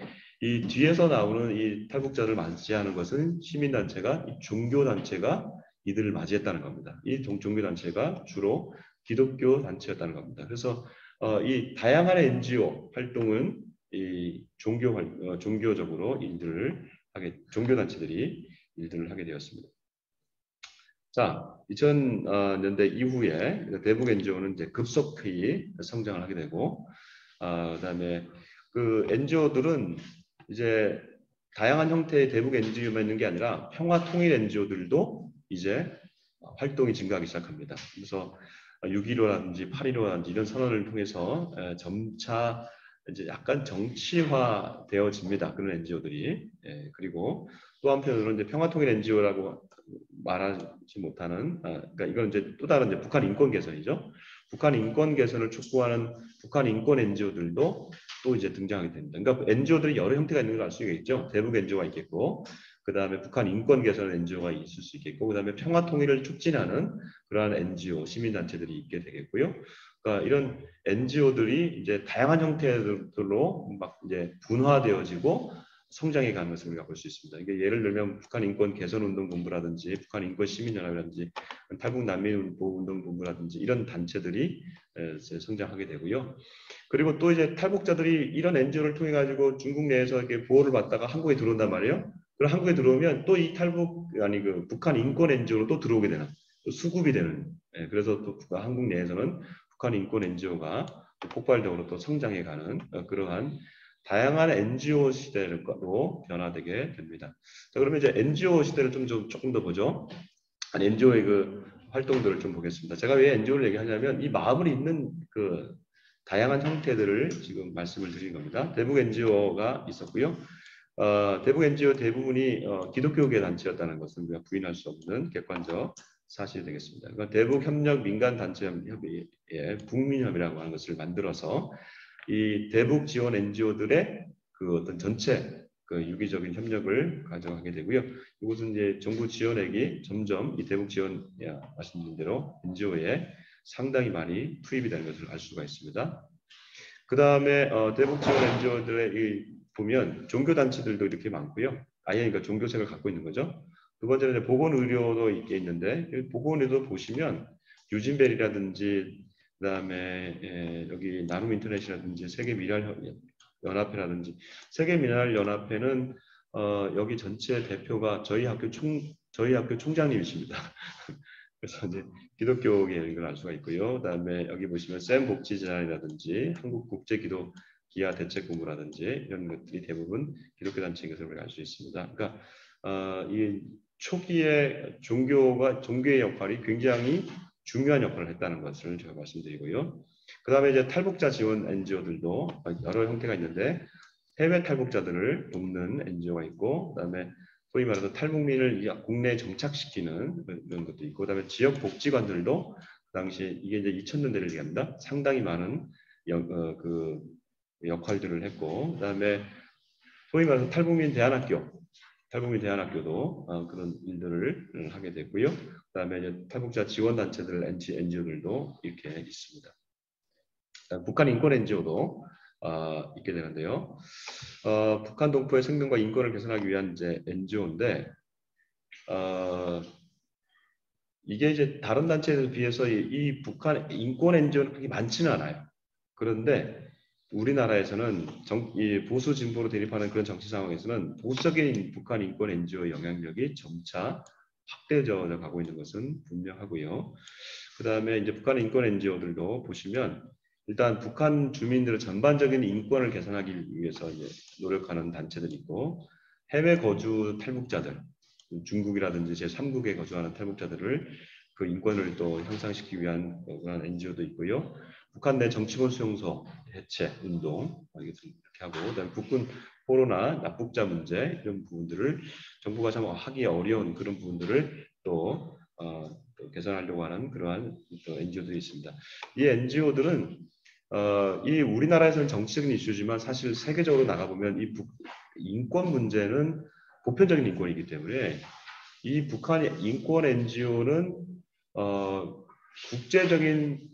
[SPEAKER 1] 이 뒤에서 나오는 이 탈북자를 맞이하는 것은 시민단체가 종교단체가 이들을 맞이했다는 겁니다. 이 종교단체가 주로 기독교 단체였다는 겁니다. 그래서 이 다양한 NGO 활동은 이 종교적으로 종교단체들이 일들을 하게 되었습니다. 자, 2000년대 이후에 대북 NGO는 이제 급속히 성장을 하게 되고, 그다음에 그 NGO들은 이제 다양한 형태의 대북 NGO만 있는 게 아니라 평화 통일 NGO들도 이제 활동이 증가하기 시작합니다. 그래서 6.15라든지 8.15라든지 이런 선언을 통해서 점차 이제 약간 정치화 되어집니다. 그런 NGO들이. 그리고 또 한편으로 이제 평화통일 NGO라고 말하지 못하는, 그러니까 이건 이제 또 다른 이제 북한 인권 개선이죠. 북한 인권 개선을 촉구하는 북한 인권 NGO들도 또 이제 등장하게 됩니다. 그러니까 NGO들이 여러 형태가 있는 걸 알 수 있겠죠. 대북 NGO가 있겠고, 그 다음에 북한 인권 개선 NGO가 있을 수 있겠고, 그 다음에 평화 통일을 촉진하는 그러한 NGO 시민단체들이 있게 되겠고요. 그러니까 이런 NGO들이 이제 다양한 형태들로 막 이제 분화되어지고 성장해 가는 것을 우리가 볼 수 있습니다. 이게 예를 들면 북한 인권 개선 운동 본부라든지 북한 인권 시민연합이라든지 탈북 난민 보호 운동 본부라든지 이런 단체들이 성장하게 되고요. 그리고 또 이제 탈북자들이 이런 NGO를 통해 가지고 중국 내에서 이렇게 보호를 받다가 한국에 들어온단 말이에요. 그럼 한국에 들어오면 또 이 그 북한 인권 NGO로 또 들어오게 되는 또 수급이 되는. 그래서 또 한국 내에서는 북한 인권 NGO가 폭발적으로 또 성장해가는 그러한 다양한 NGO 시대로 변화되게 됩니다. 자, 그러면 이제 NGO 시대를 조금 더 보죠. NGO의 그 활동들을 좀 보겠습니다. 제가 왜 NGO를 얘기하냐면 이 마음을 잇는 그 다양한 형태들을 지금 말씀을 드린 겁니다. 대북 NGO가 있었고요. 대북 NGO 대부분이 기독교계 단체였다는 것은 우리가 부인할 수 없는 객관적 사실이 되겠습니다. 그러니까 대북 협력 민간 단체 협의회 북민협이라고 하는 것을 만들어서 이 대북 지원 NGO들의 그 어떤 전체 그 유기적인 협력을 가져가게 되고요. 이것은 이제 정부 지원액이 점점 이 대북 지원 말씀드린 대로 NGO에 상당히 많이 투입이 되는 것을 알 수가 있습니다. 그 다음에 대북 지원 NGO들의 보면 종교 단체들도 이렇게 많고요. 아예 그러니까 종교색을 갖고 있는 거죠. 두 번째는 보건의료도 있는데 보건의료 보시면 유진벨이라든지 그다음에 여기 나눔 인터넷이라든지 세계 미랄 연합회라든지 세계 미랄 연합회는 여기 전체 대표가 저희 학교 저희 학교 총장님이십니다. 그래서 이제 기독교계인 걸 알 수가 있고요. 그다음에 여기 보시면 샘 복지재단이라든지 한국국제기도 기아 대책본부라든지 이런 것들이 대부분 기독교 단체인 것을 우리가 알 수 있습니다. 그러니까 이 초기에 종교의 역할이 굉장히 중요한 역할을 했다는 것을 제가 말씀드리고요. 그다음에 이제 탈북자 지원 NGO들도 여러 형태가 있는데 해외 탈북자들을 돕는 NGO가 있고, 그다음에 소위 말해서 탈북민을 국내에 정착시키는 그런 것도 있고, 그다음에 지역 복지관들도 그 당시에 이게 이제 2000년대를 얘기합니다. 상당히 많은 그 역할들을 했고, 그다음에 소위 말해서 탈북민 대안학교도 그런 일들을 하게 됐고요. 그다음에 이제 탈북자 지원 단체들 NGO들도 이렇게 있습니다. 북한 인권 NGO도 있게 되는데요. 북한 동포의 생명과 인권을 개선하기 위한 이제 NGO인데 이게 이제 다른 단체에 비해서 이 북한 인권 NGO는 그렇게 많지는 않아요. 그런데 우리나라에서는 이 보수 진보로 대립하는 그런 정치 상황에서는 보수적인 북한 인권 NGO 영향력이 점차 확대져 가고 있는 것은 분명하고요. 그 다음에 이제 북한 인권 NGO들도 보시면 일단 북한 주민들의 전반적인 인권을 개선하기 위해서 이제 노력하는 단체들이 있고, 해외 거주 탈북자들, 중국이라든지 제3국에 거주하는 탈북자들을 그 인권을 또 향상시키기 위한 그런 NGO도 있고요. 북한 내 정치권 수용소 해체 운동 이렇게 하고, 그다음에 북군 포로나 납북자 문제 이런 부분들을 정부가 참 하기 어려운 그런 부분들을 또 개선하려고 하는 그러한 또 NGO들이 있습니다. 이 NGO들은 이 우리나라에서는 정치적인 이슈지만 사실 세계적으로 나가보면 이 인권 문제는 보편적인 인권이기 때문에 이 북한의 인권 NGO는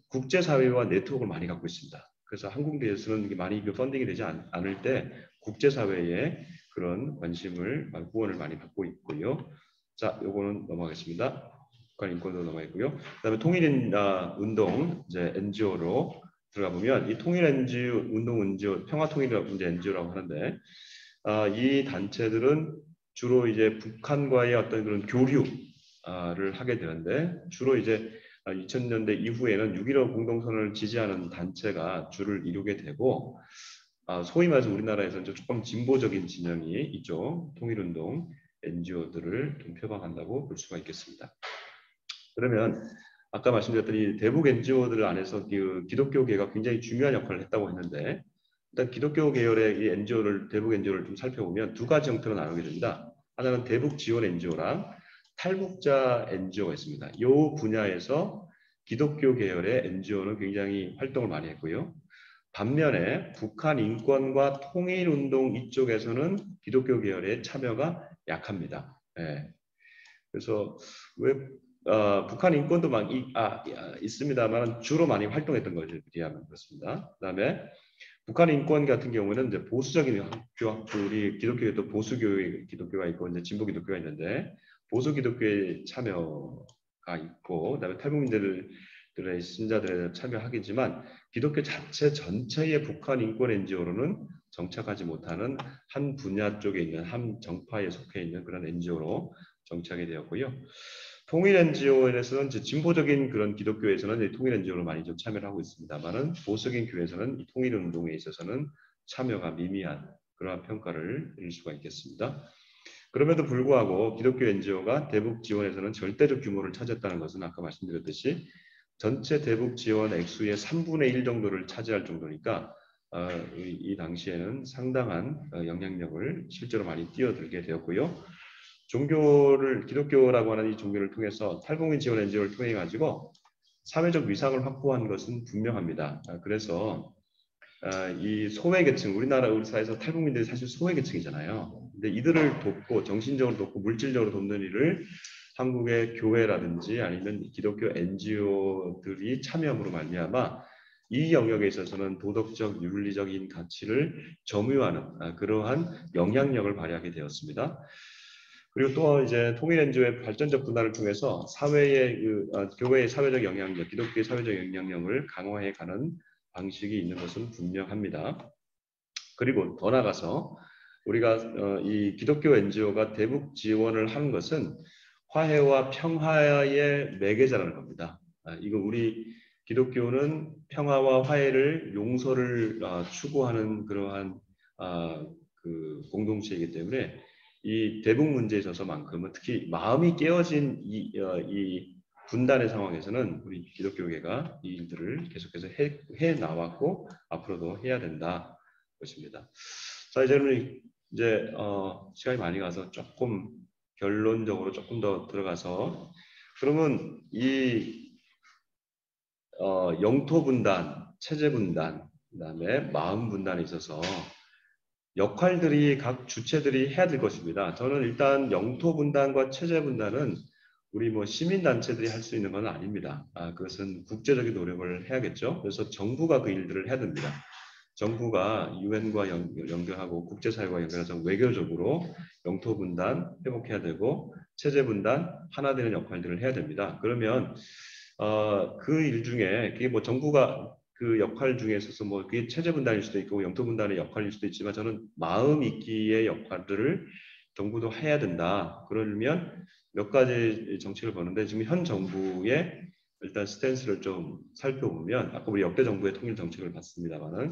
[SPEAKER 1] 국제사회와 네트워크를 많이 갖고 있습니다. 그래서 한국 내에서는 이게 많이 펀딩이 되지 않을 때 국제사회의 그런 관심을, 후원을 많이 받고 있고요. 자, 요거는 넘어가겠습니다. 북한 인권도 넘어가겠고요. 그다음에 통일운동 이제 NGO로 들어가 보면 이 통일 운동 NGO, 평화통일 NGO라고 하는데 이 단체들은 주로 이제 북한과의 어떤 그런 교류를 하게 되는데, 주로 이제 2000년대 이후에는 6.15 공동선언을 지지하는 단체가 주를 이루게 되고, 소위 말해서 우리나라에서는 조금 진보적인 진영이 있죠. 통일운동 NGO들을 좀 표방한다고 볼 수가 있겠습니다. 그러면 아까 말씀드렸던 이 대북 NGO들 안에서 그 기독교계가 굉장히 중요한 역할을 했다고 했는데, 일단 기독교 계열의 이 NGO를, 대북 NGO를 좀 살펴보면 두 가지 형태로 나누게 됩니다. 하나는 대북 지원 NGO랑 탈북자 NGO가 있습니다. 이 분야에서 기독교 계열의 NGO는 굉장히 활동을 많이 했고요. 반면에 북한 인권과 통일운동 이쪽에서는 기독교 계열의 참여가 약합니다. 예. 그래서 왜 북한 인권도 있습니다만 주로 많이 활동했던 것에 비하면 그렇습니다. 그다음에 북한 인권 같은 경우는 이제 보수적인 교학들이, 기독교에 또 보수 기독교가 있고 이제 진보 기독교가 있는데, 보수 기독교의 참여가 있고, 그다음에 탈북민들의 신자들에 참여하겠지만 기독교 자체 전체의 북한 인권 NGO로는 정착하지 못하는 한 분야 쪽에 있는 한 정파에 속해 있는 그런 NGO로 정착이 되었고요. 통일 NGO에서는 진보적인 그런 기독교에서는 통일 NGO로 많이 좀 참여를 하고 있습니다만은, 보수적인 교회에서는 이 통일 운동에 있어서는 참여가 미미한 그러한 평가를 드릴 수가 있겠습니다. 그럼에도 불구하고 기독교 NGO가 대북 지원에서는 절대적 규모를 차지했다는 것은 아까 말씀드렸듯이 전체 대북 지원 액수의 3분의 1 정도를 차지할 정도니까 이 당시에는 상당한 영향력을 실제로 많이 뛰어들게 되었고요. 기독교라고 하는 이 종교를 통해서 탈북민 지원 NGO를 통해 가지고 사회적 위상을 확보한 것은 분명합니다. 그래서 이 소외계층, 우리 사회에서 탈북민들이 사실 소외계층이잖아요. 근데 이들을 돕고 정신적으로 돕고 물질적으로 돕는 일을 한국의 교회라든지 아니면 기독교 NGO들이 참여함으로 말미암아 이 영역에 있어서는 도덕적, 윤리적인 가치를 점유하는 그러한 영향력을 발휘하게 되었습니다. 그리고 또 이제 통일 NGO의 발전적 분할을 통해서 교회의 사회적 영향력, 기독교의 사회적 영향력을 강화해가는 방식이 있는 것은 분명합니다. 그리고 더 나아가서 우리가 이 기독교 NGO가 대북 지원을 하는 것은 화해와 평화의 매개자라는 겁니다. 이거 우리 기독교는 평화와 화해를 용서를 추구하는 그러한 그 공동체이기 때문에 이 대북 문제에 있어서만큼은 특히 마음이 깨어진 이 분단의 상황에서는 우리 기독교계가 이 일들을 계속해서 해 나왔고 앞으로도 해야 된다 것입니다. 자, 이제 시간이 많이 가서 조금 결론적으로 조금 더 들어가서 그러면 이 영토 분단, 체제 분단, 그다음에 마음 분단에 있어서 역할들이 각 주체들이 해야 될 것입니다. 저는 일단 영토 분단과 체제 분단은 우리 뭐 시민 단체들이 할 수 있는 건 아닙니다. 그것은 국제적인 노력을 해야겠죠. 그래서 정부가 그 일들을 해야 됩니다. 정부가 유엔과 연결하고 국제사회와 연결해서 외교적으로 영토 분단 회복해야 되고 체제 분단 하나 되는 역할들을 해야 됩니다. 그러면 그 일 중에 그게 뭐 정부가 그 역할 중에 있어서 뭐 그게 체제 분단일 수도 있고 영토 분단의 역할일 수도 있지만 저는 마음 있기의 역할들을 정부도 해야 된다. 그러면 몇 가지 정책을 보는데 지금 현 정부의 일단 스탠스를 좀 살펴보면 아까 우리 역대 정부의 통일 정책을 봤습니다만은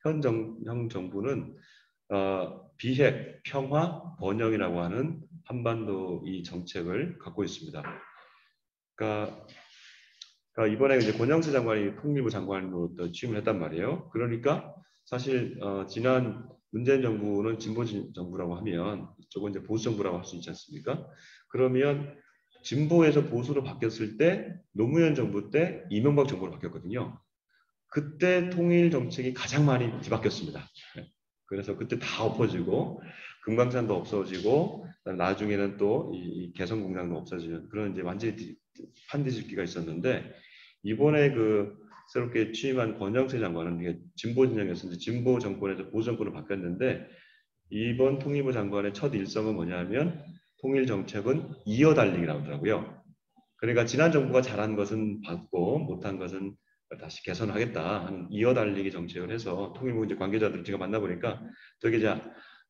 [SPEAKER 1] 현 정부는 비핵, 평화, 번영이라고 하는 한반도 이 정책을 갖고 있습니다. 그러니까 이번에 이제 권영세 장관이 통일부 장관으로 또 취임을 했단 말이에요. 그러니까 사실 지난 문재인 정부는 진보 정부라고 하면 이쪽은 이제 보수 정부라고 할 수 있지 않습니까? 그러면 진보에서 보수로 바뀌었을 때 노무현 정부 때 이명박 정부로 바뀌었거든요. 그때 통일 정책이 가장 많이 뒤바뀌었습니다. 그래서 그때 다 엎어지고 금강산도 없어지고 나중에는 또 이 개성공장도 없어지는 그런 이제 완전히 판뒤집기가 있었는데 이번에 그 새롭게 취임한 권영세 장관은 이게 진보 진영에서 이제 진보 정권에서 보수 정권으로 바뀌었는데 이번 통일부 장관의 첫 일성은 뭐냐면 통일 정책은 이어달리기라고 하더라고요. 그러니까 지난 정부가 잘한 것은 받고 못한 것은 다시 개선하겠다 하는 이어달리기 정책을 해서 통일부 이제 관계자들 제가 만나보니까 되게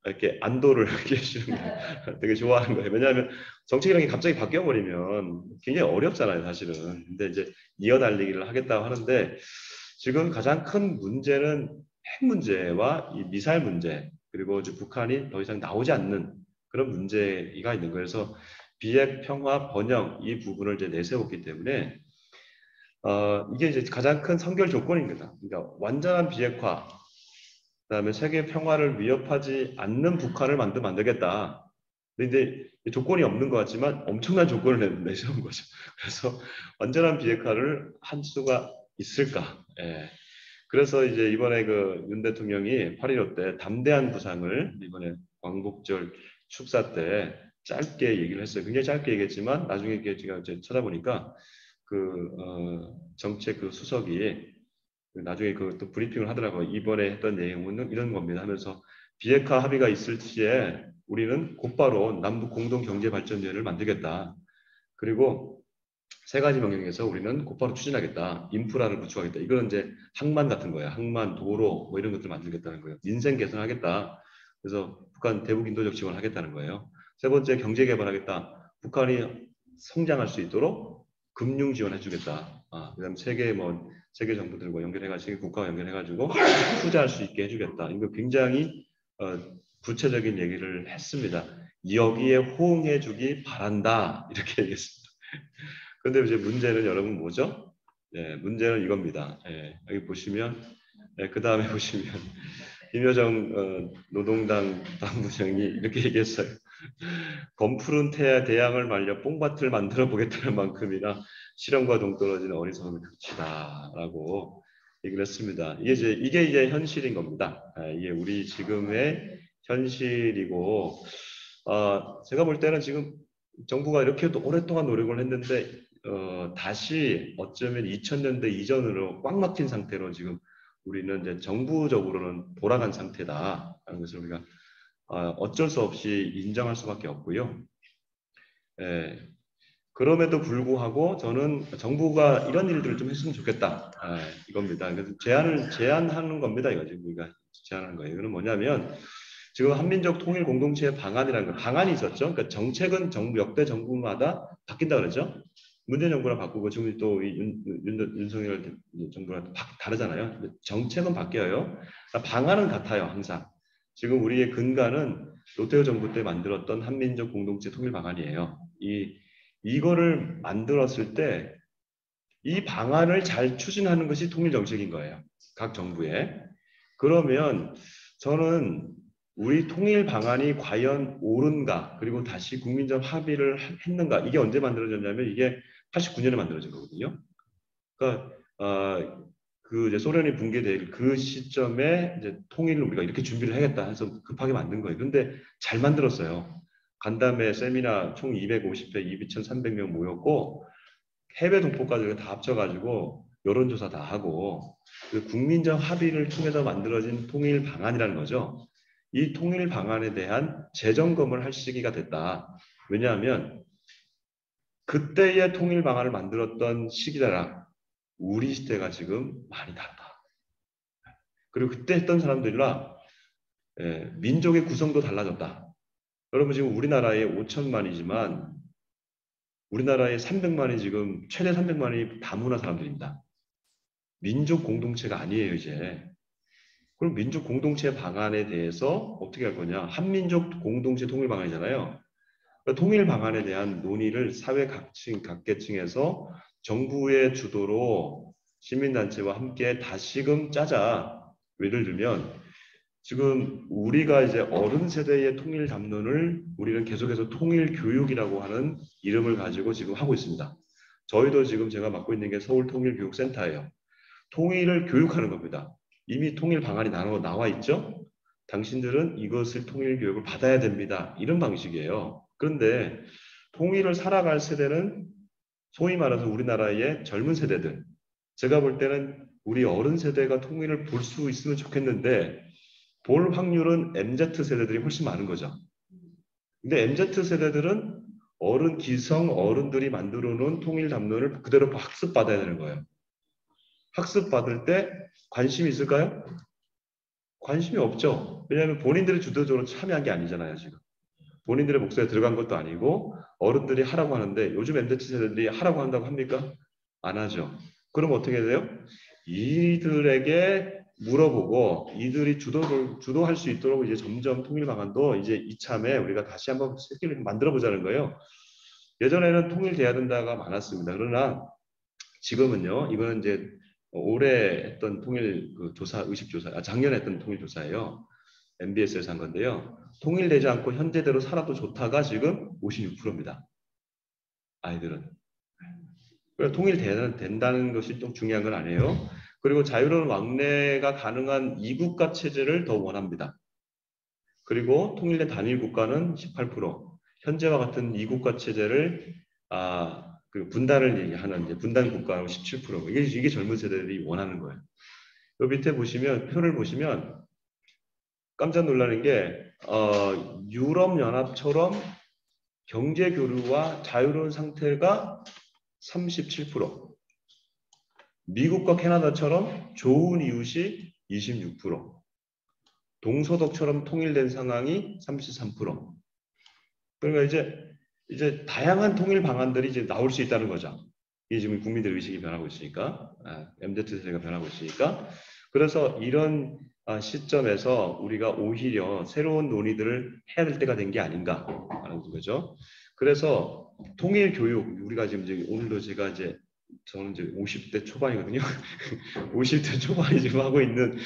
[SPEAKER 1] 이렇게 안도를 계시는 거 되게 좋아하는 거예요. 왜냐하면 정책이라는 게 갑자기 바뀌어버리면 굉장히 어렵잖아요, 사실은. 근데 이제 이어달리기를 하겠다고 하는데 지금 가장 큰 문제는 핵 문제와 이 미사일 문제 그리고 이제 북한이 더 이상 나오지 않는 그런 문제가 있는 거예요. 그래서 비핵, 평화, 번영 이 부분을 이제 내세웠기 때문에 이게 이제 가장 큰 선결 조건입니다. 그러니까 완전한 비핵화, 그다음에 세계 평화를 위협하지 않는 북한을 만들겠다. 근데 이제 조건이 없는 것 같지만 엄청난 조건을 내세운 거죠. 그래서 완전한 비핵화를 한 수가 있을까? 예. 그래서 이제 이번에 그 윤 대통령이 8.15 때 담대한 구상을 이번에 광복절 축사 때 짧게 얘기를 했어요. 굉장히 짧게 얘기했지만 나중에 제가 이제 찾아보니까 그 정책 그 수석이 나중에 그 또 브리핑을 하더라고요. 이번에 했던 내용은 이런 겁니다 하면서 비핵화 합의가 있을 시에 우리는 곧바로 남북 공동 경제 발전제를 만들겠다. 그리고 세 가지 명령에서 우리는 곧바로 추진하겠다. 인프라를 구축하겠다. 이거는 이제 항만 같은 거야. 항만, 도로 뭐 이런 것들 만들겠다는 거예요. 민생 개선하겠다. 그래서 북한 대북 인도적 지원을 하겠다는 거예요. 세 번째 경제 개발하겠다. 북한이 성장할 수 있도록 금융 지원해주겠다. 그다음 세계 정부들과 연결해가지고 세계 국가와 연결해가지고 투자할 수 있게 해주겠다. 이거 굉장히 구체적인 얘기를 했습니다. 여기에 호응해주기 바란다 이렇게 얘기했습니다. 그런데 이제 문제는 여러분 뭐죠? 예, 문제는 이겁니다. 예, 여기 보시면 그 다음에 보시면 김여정 노동당 당부장이 이렇게 얘기했어요. 검푸른 대양을 말려 뽕밭을 만들어 보겠다는 만큼이나 실험과 동떨어진 어리석은 극치다라고 얘기를 했습니다. 이게 이제 현실인 겁니다. 이게 우리 지금의 현실이고, 제가 볼 때는 지금 정부가 이렇게 또 오랫동안 노력을 했는데 다시 어쩌면 2000년대 이전으로 꽉 막힌 상태로 지금 우리는 이제 정부적으로는 돌아간 상태다라는 것을 우리가 어쩔 수 없이 인정할 수밖에 없고요. 예, 그럼에도 불구하고 저는 정부가 이런 일들을 좀 했으면 좋겠다. 이겁니다. 그래서 제안하는 겁니다. 이거 지금 우리가 제안하는 거예요. 이거는 뭐냐면 지금 한민족 통일 공동체 방안이라는 거 방안이 있었죠. 그러니까 정책은 정부 역대 정부마다 바뀐다 그러죠. 문재인 정부랑 바꾸고 지금 또 윤석열 정부랑 다르잖아요. 정책은 바뀌어요. 그러니까 방안은 같아요, 항상. 지금 우리의 근간은 노태우 정부 때 만들었던 한민족 공동체 통일 방안이에요. 이거를 만들었을 때 이 방안을 잘 추진하는 것이 통일 정책인 거예요. 각 정부에. 그러면 저는 우리 통일 방안이 과연 옳은가, 그리고 다시 국민적 합의를 했는가, 이게 언제 만들어졌냐면 이게 89년에 만들어진 거거든요. 그러니까 그 이제 소련이 붕괴될 그 시점에 이제 통일을 우리가 이렇게 준비를 하겠다 해서 급하게 만든 거예요. 근데 잘 만들었어요. 간담회 세미나 총 250회 2,300명 모였고 해외 동포까지 다 합쳐가지고 여론조사 다 하고 그 국민적 합의를 통해서 만들어진 통일 방안이라는 거죠. 이 통일 방안에 대한 재점검을 할 시기가 됐다. 왜냐하면 그때의 통일 방안을 만들었던 시기랑 우리 시대가 지금 많이 다르다. 그리고 그때 했던 사람들이랑 민족의 구성도 달라졌다. 여러분 지금 우리나라에 5천만이지만 우리나라에 300만이 지금 최대 300만이 다문화 사람들입니다. 민족 공동체가 아니에요 이제. 그럼 민족 공동체 방안에 대해서 어떻게 할 거냐. 한민족 공동체 통일 방안이잖아요. 그러니까 통일 방안에 대한 논의를 사회 각층, 각계층에서 정부의 주도로 시민단체와 함께 다시금 짜자. 예를 들면 지금 우리가 이제 어른 세대의 통일 담론을 우리는 계속해서 통일 교육이라고 하는 이름을 가지고 지금 하고 있습니다. 저희도 지금 제가 맡고 있는 게 서울통일교육센터예요. 통일을 교육하는 겁니다. 이미 통일 방안이 나와 있죠? 당신들은 이것을 통일 교육을 받아야 됩니다. 이런 방식이에요. 그런데 통일을 살아갈 세대는 소위 말해서 우리나라의 젊은 세대들. 제가 볼 때는 우리 어른 세대가 통일을 볼 수 있으면 좋겠는데 볼 확률은 MZ 세대들이 훨씬 많은 거죠. 근데 MZ 세대들은 기성 어른들이 만들어 놓은 통일 담론을 그대로 학습받아야 되는 거예요. 학습받을 때 관심이 있을까요? 관심이 없죠. 왜냐하면 본인들이 주도적으로 참여한 게 아니잖아요, 지금. 본인들의 목소리가 들어간 것도 아니고 어른들이 하라고 하는데 요즘 MZ 세대들이 하라고 한다고 합니까? 안 하죠. 그럼 어떻게 돼요? 이들에게 물어보고 이들이 주도할 수 있도록 이제 점점 통일 방안도 이제 이참에 우리가 다시 한번 새끼를 만들어 보자는 거예요. 예전에는 통일돼야 된다가 많았습니다. 그러나 지금은요, 이거는 이제 올해 했던 통일 그 조사, 의식조사, 작년에 했던 통일 조사예요. MBS에서 한 건데요. 통일되지 않고 현재대로 살아도 좋다가 지금 56%입니다. 아이들은. 그러니까 통일된다는 것이 좀 중요한 건 아니에요. 그리고 자유로운 왕래가 가능한 이국가 체제를 더 원합니다. 그리고 통일된 단일 국가는 18%, 현재와 같은 이국가 체제를 그 분단을 얘기하는 이제 분단 국가로 17%. 이게 젊은 세대들이 원하는 거예요. 요 밑에 보시면 표를 보시면 깜짝 놀라는 게 유럽 연합처럼 경제 교류와 자유로운 상태가 37%, 미국과 캐나다처럼 좋은 이웃이 26%, 동서독처럼 통일된 상황이 33%. 그러니까 이제 다양한 통일 방안들이 이제 나올 수 있다는 거죠. 이게 지금 국민들의 의식이 변하고 있으니까, MZ 세대가 변하고 있으니까. 그래서 이런 시점에서 우리가 오히려 새로운 논의들을 해야 될 때가 된 게 아닌가 하는 거죠. 그래서 통일 교육, 우리가 지금 이제 오늘도 제가 이제 저는 이제 50대 초반이거든요. 50대 초반이 지금 하고 있는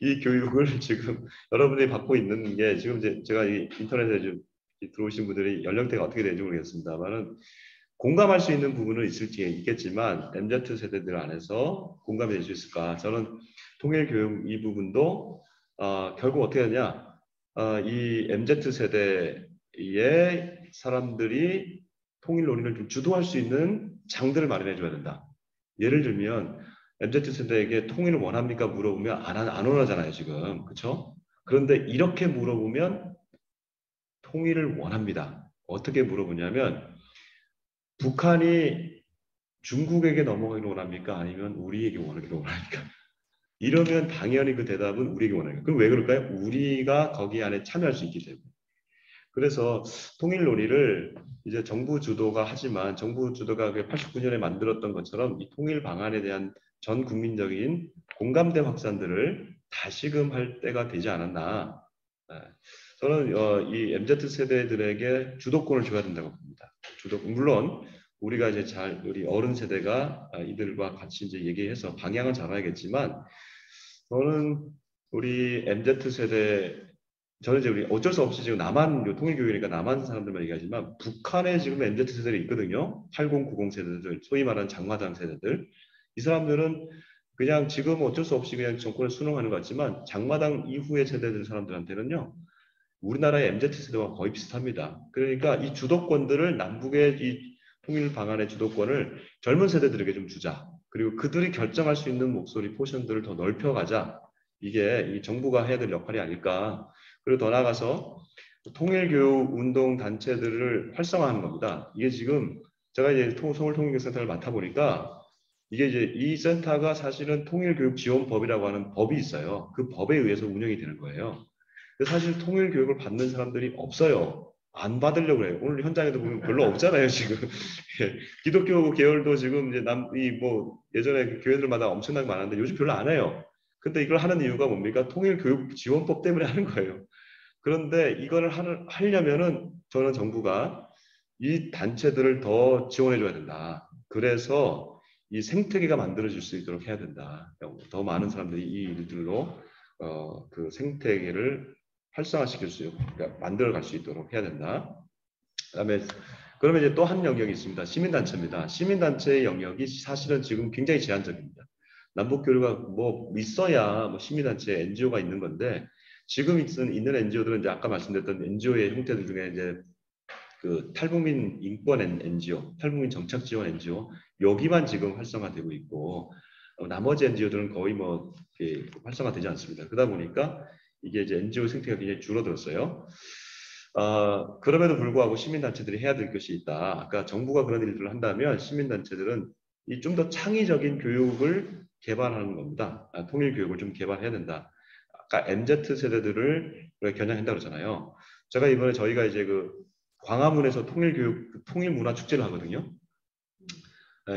[SPEAKER 1] 이 교육을 지금 여러분들이 받고 있는 게 지금 이제 제가 이 인터넷에 좀 들어오신 분들이 연령대가 어떻게 되는지 모르겠습니다만은 공감할 수 있는 부분은 있겠지만 MZ 세대들 안에서 공감이 될 수 있을까? 저는 통일 교육 이 부분도 결국 어떻게 하냐? 이 MZ 세대의 사람들이 통일 논의를 좀 주도할 수 있는 장들을 마련해 줘야 된다. 예를 들면 MZ 세대에게 통일을 원합니까 물어보면 안 원하잖아요 지금. 그렇죠? 그런데 이렇게 물어보면 통일을 원합니다. 어떻게 물어보냐면 북한이 중국에게 넘어가기를 원합니까? 아니면 우리에게 원하기를 원합니까? 이러면 당연히 그 대답은 우리에게 원하는 거예요. 그럼 왜 그럴까요? 우리가 거기 안에 참여할 수 있기 때문에. 그래서 통일 논의를 이제 정부 주도가 하지만 정부 주도가 89년에 만들었던 것처럼 이 통일 방안에 대한 전 국민적인 공감대 확산들을 다시금 할 때가 되지 않았나. 저는 이 MZ 세대들에게 주도권을 줘야 된다고 봅니다. 물론 우리가 이제 우리 어른 세대가 이들과 같이 이제 얘기해서 방향을 잡아야겠지만 저는 우리 MZ 세대 저는 이제 우리 어쩔 수 없이 지금 남한 통일교육이니까 남한 사람들만 얘기하지만 북한에 지금 MZ 세대들이 있거든요. 80, 90 세대들, 소위 말하는 장마당 세대들. 이 사람들은 그냥 지금 어쩔 수 없이 그냥 정권을 순응하는 것 같지만 장마당 이후의 세대들 사람들한테는요. 우리나라의 MZ 세대와 거의 비슷합니다. 그러니까 이 주도권들을 남북의 이 통일 방안의 주도권을 젊은 세대들에게 좀 주자. 그리고 그들이 결정할 수 있는 목소리 포션들을 더 넓혀가자. 이게 이 정부가 해야 될 역할이 아닐까. 그리고 더 나아가서 통일교육 운동 단체들을 활성화하는 겁니다. 이게 지금 제가 이제 서울통일교육센터를 맡아보니까 이게 이제 이 센터가 사실은 통일교육지원법이라고 하는 법이 있어요. 그 법에 의해서 운영이 되는 거예요. 사실 통일 교육을 받는 사람들이 없어요. 안 받으려고 해요. 오늘 현장에도 보면 별로 없잖아요, 지금. 기독교 계열도 지금 이제 뭐 예전에 그 교회들마다 엄청나게 많았는데 요즘 별로 안 해요. 근데 이걸 하는 이유가 뭡니까? 통일 교육 지원법 때문에 하는 거예요. 그런데 이거를 하려면은 저는 정부가 이 단체들을 더 지원해 줘야 된다. 그래서 이 생태계가 만들어질 수 있도록 해야 된다. 더 많은 사람들이 이 일들로 그 생태계를 활성화시킬 수 있고 그러니까 만들어 갈 수 있도록 해야 된다. 그다음에 그러면 이제 또 한 영역이 있습니다. 시민단체입니다. 시민단체의 영역이 사실은 지금 굉장히 제한적입니다. 남북교류가 뭐 있어야 뭐 시민단체 NGO가 있는 건데 지금 있는 NGO들은 이제 아까 말씀드렸던 NGO의 형태들 중에 이제 그 탈북민 인권 NGO, 탈북민 정착 지원 NGO 여기만 지금 활성화되고 있고 나머지 NGO들은 거의 뭐 활성화되지 않습니다. 그러다 보니까 이게 이제 NGO 생태가 굉장히 줄어들었어요. 그럼에도 불구하고 시민단체들이 해야 될 것이 있다. 아까 정부가 그런 일들을 한다면 시민단체들은 이 좀 더 창의적인 교육을 개발하는 겁니다. 통일 교육을 좀 개발해야 된다. 아까 MZ 세대들을 겨냥한다고 그러잖아요. 제가 이번에 저희가 이제 그 광화문에서 통일교육, 통일문화 축제를 하거든요.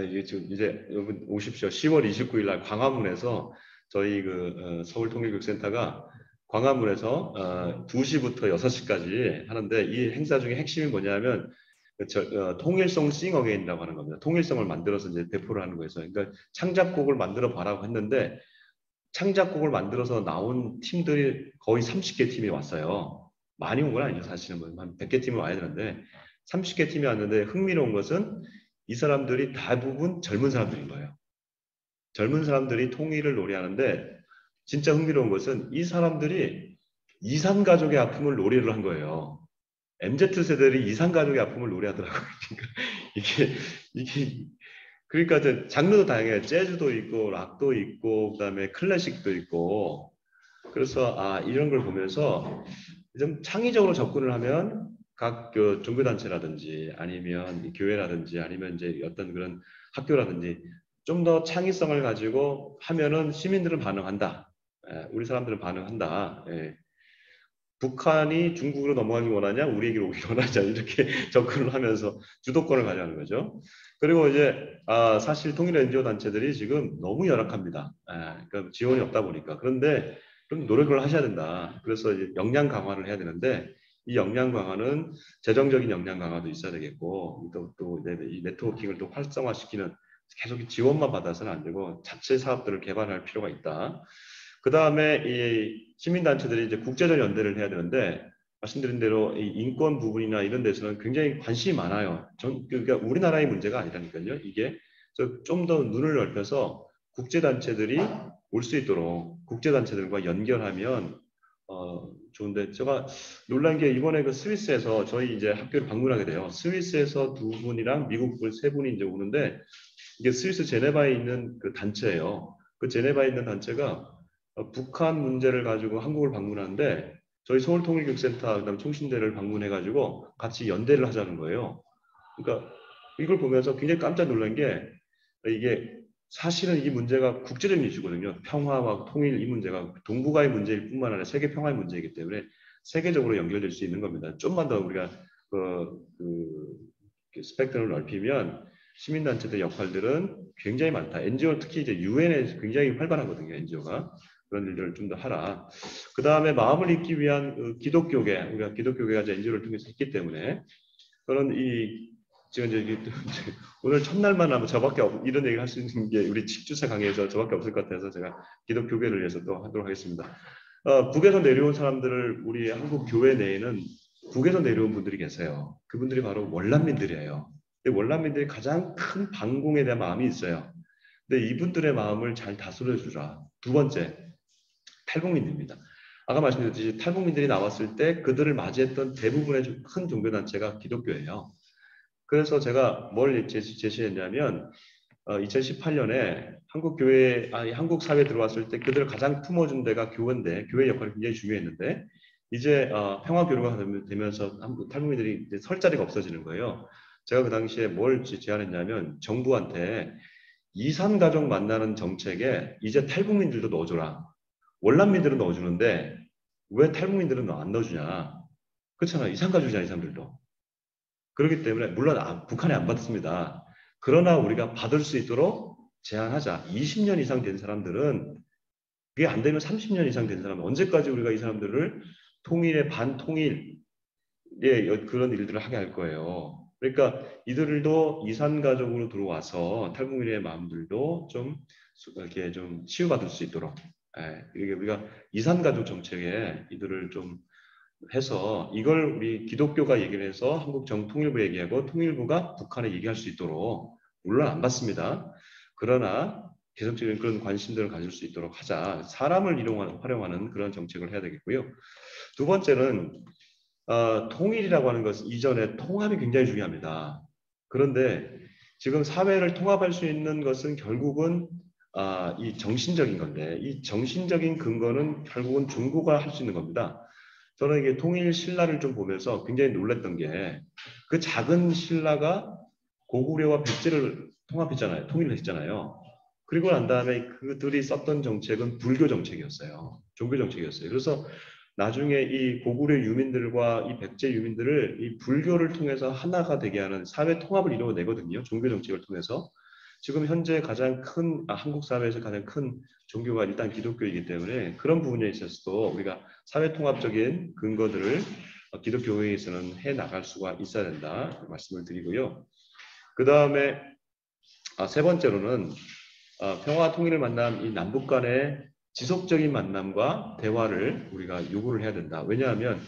[SPEAKER 1] 이게 지금 이제 여러분 오십시오. 10월 29일 날 광화문에서 저희 그 서울통일교육센터가 광화문에서 2시부터 6시까지 하는데 이 행사 중에 핵심이 뭐냐면 통일성 싱어게인이라고 하는 겁니다. 통일성을 만들어서 이제 배포를 하는 거예요. 그러니까 창작곡을 만들어 봐라고 했는데 창작곡을 만들어서 나온 팀들이 거의 30개 팀이 왔어요. 많이 온 건 아니죠. 사실은 뭐한 100개 팀이 와야 되는데 30개 팀이 왔는데 흥미로운 것은 이 사람들이 대부분 젊은 사람들인 거예요. 젊은 사람들이 통일을 노래하는데 진짜 흥미로운 것은 이 사람들이 이산가족의 아픔을 노래를 한 거예요. MZ 세대들이 이산가족의 아픔을 노래하더라고요. 그러니까 이게 그러니까 장르도 다양해요. 재즈도 있고 락도 있고 그다음에 클래식도 있고 그래서 이런 걸 보면서 좀 창의적으로 접근을 하면 각 그 종교단체라든지 아니면 교회라든지 아니면 이제 어떤 그런 학교라든지 좀 더 창의성을 가지고 하면은 시민들은 반응한다. 우리 사람들은 반응한다. 북한이 중국으로 넘어가기 원하냐, 우리에게로 오기 원하냐 이렇게 접근을 하면서 주도권을 가져가는 거죠. 그리고 이제 사실 통일 NGO 단체들이 지금 너무 열악합니다. 그러니까 지원이 없다 보니까 그런데 좀 노력을 하셔야 된다. 그래서 이제 역량 강화를 해야 되는데 이 역량 강화는 재정적인 역량 강화도 있어야 되겠고 또 이 네트워킹을 또 활성화시키는 계속 지원만 받아서는 안 되고 자체 사업들을 개발할 필요가 있다. 그 다음에 이 시민단체들이 이제 국제적 연대를 해야 되는데 말씀드린 대로 이 인권 부분이나 이런 데서는 굉장히 관심이 많아요. 그러니까 우리나라의 문제가 아니라니까요. 이게 좀 더 눈을 넓혀서 국제단체들이 올 수 있도록 국제단체들과 연결하면 좋은데 제가 놀란 게 이번에 그 스위스에서 저희 이제 학교를 방문하게 돼요. 스위스에서 2분이랑 미국 분 3분이 이제 오는데 이게 스위스 제네바에 있는 그 단체예요. 그 제네바에 있는 단체가 북한 문제를 가지고 한국을 방문하는데 저희 서울통일교육센터 그다음 총신대를 방문해가지고 같이 연대를 하자는 거예요. 그러니까 이걸 보면서 굉장히 깜짝 놀란 게 이게 사실은 이 문제가 국제적인 이슈거든요. 평화와 통일 이 문제가 동북아의 문제일 뿐만 아니라 세계 평화의 문제이기 때문에 세계적으로 연결될 수 있는 겁니다. 좀만 더 우리가 스펙트럼을 넓히면 시민단체들 역할들은 굉장히 많다. NGO 특히 이제 유엔에 굉장히 활발하거든요. NGO가 그런 일들을 좀 더 하라. 그 다음에 마음을 읽기 위한 기독교계 우리가 기독교계가 이제 NGO를 통해서 했기 때문에 그런 이 지금 이제 오늘 첫날만 하면 저밖에 이런 얘기를 할 수 있는 게 우리 집주사 강의에서 저밖에 없을 것 같아서 제가 기독교계를 위해서 또 하도록 하겠습니다. 북에서 내려온 사람들을 우리 한국 교회 내에는 북에서 내려온 분들이 계세요. 그분들이 바로 월남민들이에요. 월남민들이 가장 큰 반공에 대한 마음이 있어요. 근데 이분들의 마음을 잘 다스려 주라. 두 번째, 탈북민들입니다. 아까 말씀드렸듯이 탈북민들이 나왔을 때 그들을 맞이했던 대부분의 큰 종교단체가 기독교예요. 그래서 제가 뭘 제시했냐면 2018년에 한국 사회에 들어왔을 때 그들을 가장 품어준 데가 교회인데 교회 역할이 굉장히 중요했는데 이제 평화 교류가 되면서 탈북민들이 이제 설 자리가 없어지는 거예요. 제가 그 당시에 뭘 제안했냐면 정부한테 이산 가족 만나는 정책에 이제 탈북민들도 넣어줘라. 월남민들은 넣어주는데 왜 탈북민들은 안 넣어주냐? 그렇잖아. 이산 가족이잖아, 이 사람들도. 그렇기 때문에 물론 북한에 안 받습니다. 그러나 우리가 받을 수 있도록 제한하자. 20년 이상 된 사람들은 그게 안 되면 30년 이상 된 사람은 언제까지 우리가 이 사람들을 통일의 반통일의 그런 일들을 하게 할 거예요. 그러니까 이들도 이산가족으로 들어와서 탈북민의 마음들도 좀 이렇게 좀 치유받을 수 있도록 이게 우리가 이산가족 정책에 이들을 좀 해서 이걸 우리 기독교가 얘기를 해서 한국 정통일부 얘기하고 통일부가 북한에 얘기할 수 있도록 물론 안 받습니다. 그러나 계속적인 그런 관심들을 가질 수 있도록 하자. 사람을 활용하는 그런 정책을 해야 되겠고요. 두 번째는 통일이라고 하는 것은 이전에 통합이 굉장히 중요합니다. 그런데 지금 사회를 통합할 수 있는 것은 결국은 이 정신적인 건데 이 정신적인 근거는 결국은 중국가 할 수 있는 겁니다. 저는 이게 통일 신라를 좀 보면서 굉장히 놀랐던 게 그 작은 신라가 고구려와 백제를 통합했잖아요. 통일을 했잖아요. 그리고 난 다음에 그들이 썼던 정책은 불교 정책이었어요. 종교 정책이었어요. 그래서 나중에 이 고구려 유민들과 이 백제 유민들을 이 불교를 통해서 하나가 되게 하는 사회 통합을 이루어내거든요. 종교 정책을 통해서. 지금 현재 가장 큰 한국 사회에서 가장 큰 종교가 일단 기독교이기 때문에 그런 부분에 있어서도 우리가 사회 통합적인 근거들을 기독교회에서는 해 나갈 수가 있어야 된다 말씀을 드리고요. 그 다음에 세 번째로는 평화 통일을 만난 이 남북 간의 지속적인 만남과 대화를 우리가 요구를 해야 된다. 왜냐하면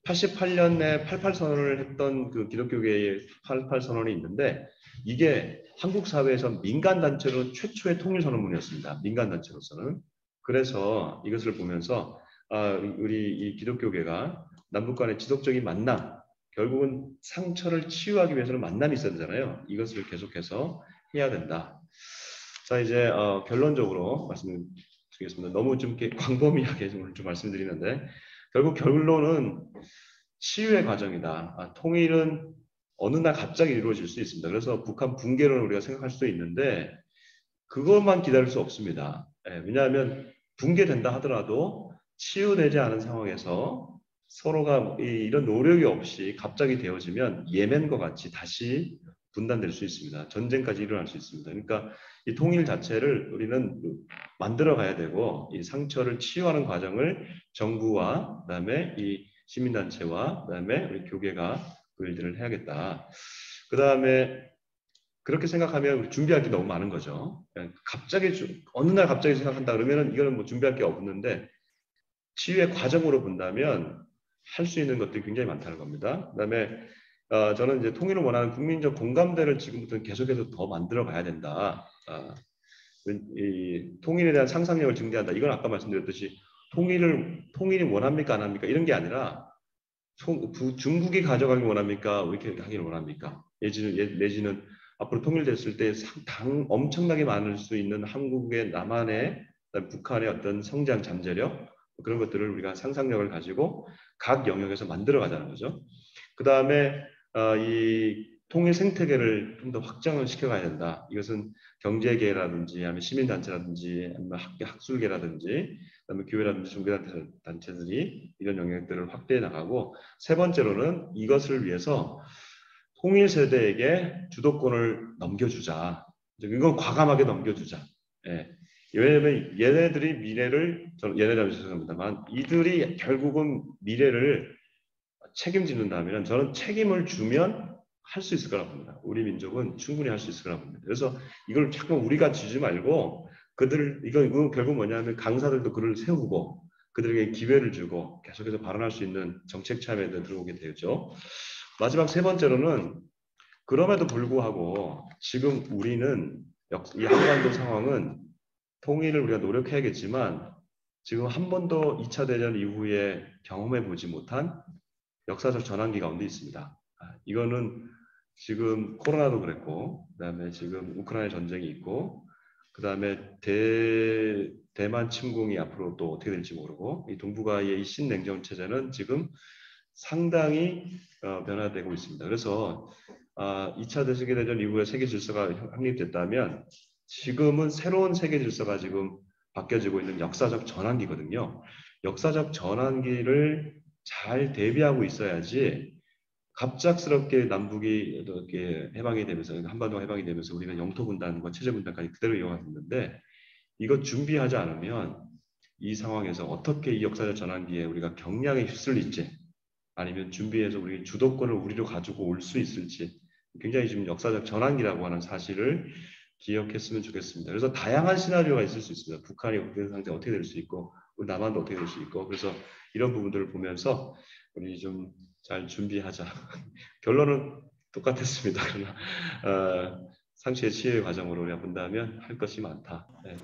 [SPEAKER 1] 88년에 88선언을 했던 그 기독교계의 88선언이 있는데 이게 한국 사회에서 민간단체로 최초의 통일선언문이었습니다. 민간단체로서는. 그래서 이것을 보면서 우리 이 기독교계가 남북 간의 지속적인 만남, 결국은 상처를 치유하기 위해서는 만남이 있어야 되잖아요. 이것을 계속해서 해야 된다. 자, 이제 결론적으로 말씀드리겠습니다. 너무 좀 이렇게 광범위하게 좀 말씀드리는데 결국 결론은 치유의 과정이다. 통일은 어느 날 갑자기 이루어질 수 있습니다. 그래서 북한 붕괴론을 우리가 생각할 수도 있는데 그것만 기다릴 수 없습니다. 왜냐하면 붕괴된다 하더라도 치유되지 않은 상황에서 서로가 이런 노력이 없이 갑자기 되어지면 예멘과 같이 다시 분단될 수 있습니다. 전쟁까지 일어날 수 있습니다. 그러니까 이 통일 자체를 우리는 만들어 가야 되고 이 상처를 치유하는 과정을 정부와 그다음에 이 시민단체와 그다음에 우리 교계가 그 일들을 해야겠다. 그다음에 그렇게 생각하면 준비할 게 너무 많은 거죠. 갑자기 어느 날 갑자기 생각한다 그러면은 이거는 뭐 준비할 게 없는데 치유의 과정으로 본다면 할 수 있는 것들이 굉장히 많다는 겁니다. 그다음에 저는 이제 통일을 원하는 국민적 공감대를 지금부터 계속해서 더 만들어 가야 된다. 이 통일에 대한 상상력을 증대한다. 이건 아까 말씀드렸듯이 통일이 원합니까 안 합니까 이런 게 아니라 중국이 가져가길 원합니까 이렇게 하기를 원합니까 내지는 앞으로 통일됐을 때 엄청나게 많을 수 있는 한국의 남한의 북한의 어떤 성장 잠재력 그런 것들을 우리가 상상력을 가지고 각 영역에서 만들어 가자는 거죠. 그 다음에 이 통일 생태계를 좀 더 확장을 시켜가야 된다. 이것은 경제계라든지 아니면 시민단체라든지 아니면 학술계라든지 그다음에 교회라든지 종교단체들이 이런 영역들을 확대해 나가고 세 번째로는 이것을 위해서 통일 세대에게 주도권을 넘겨주자. 이건 과감하게 넘겨주자. 예. 왜냐하면 얘네들이 미래를 얘네라고 죄송합니다만 이들이 결국은 미래를 책임지는다면 저는 책임을 주면 할 수 있을 거라고 봅니다. 우리 민족은 충분히 할 수 있을 거라고 봅니다. 그래서 이걸 자꾸 우리가 지지 말고 이건 결국 뭐냐면 강사들도 글을 세우고 그들에게 기회를 주고 계속해서 발언할 수 있는 정책 참여에 들어오게 되죠. 마지막 세 번째로는 그럼에도 불구하고 지금 우리는 이 한반도 상황은 통일을 우리가 노력해야겠지만 지금 한 번도 2차 대전 이후에 경험해 보지 못한 역사적 전환기 가운데 있습니다. 이거는 지금 코로나도 그랬고 그다음에 지금 우크라이나 전쟁이 있고 그다음에 대만 침공이 앞으로 또 어떻게 될지 모르고 이 동북아의 이 신냉전 체제는 지금 상당히 변화되고 있습니다. 그래서 2차 세계대전 이후에 세계 질서가 확립됐다면 지금은 새로운 세계 질서가 지금 바뀌어지고 있는 역사적 전환기거든요. 역사적 전환기를 잘 대비하고 있어야지 갑작스럽게 남북이 이렇게 해방이 되면서 한반도가 해방이 되면서 우리는 영토 분단과 체제 분단까지 그대로 이어가고 있는데 이거 준비하지 않으면 이 상황에서 어떻게 이 역사적 전환기에 우리가 경량에 휩쓸릴지 아니면 준비해서 우리 주도권을 우리로 가지고 올 수 있을지 굉장히 지금 역사적 전환기라고 하는 사실을 기억했으면 좋겠습니다. 그래서 다양한 시나리오가 있을 수 있습니다. 북한이 어떻게 상태 어떻게 될 수 있고 우리 남한도 어떻게 될 수 있고 그래서 이런 부분들을 보면서 우리 좀 잘 준비하자. 결론은 똑같았습니다. 그러나 상시의 치유의 과정으로 우리가 본다면 할 것이 많다. 네,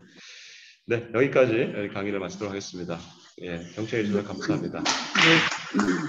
[SPEAKER 1] 네 여기까지 강의를 마치도록 하겠습니다. 예, 경청해 주셔서 감사합니다.
[SPEAKER 2] 네.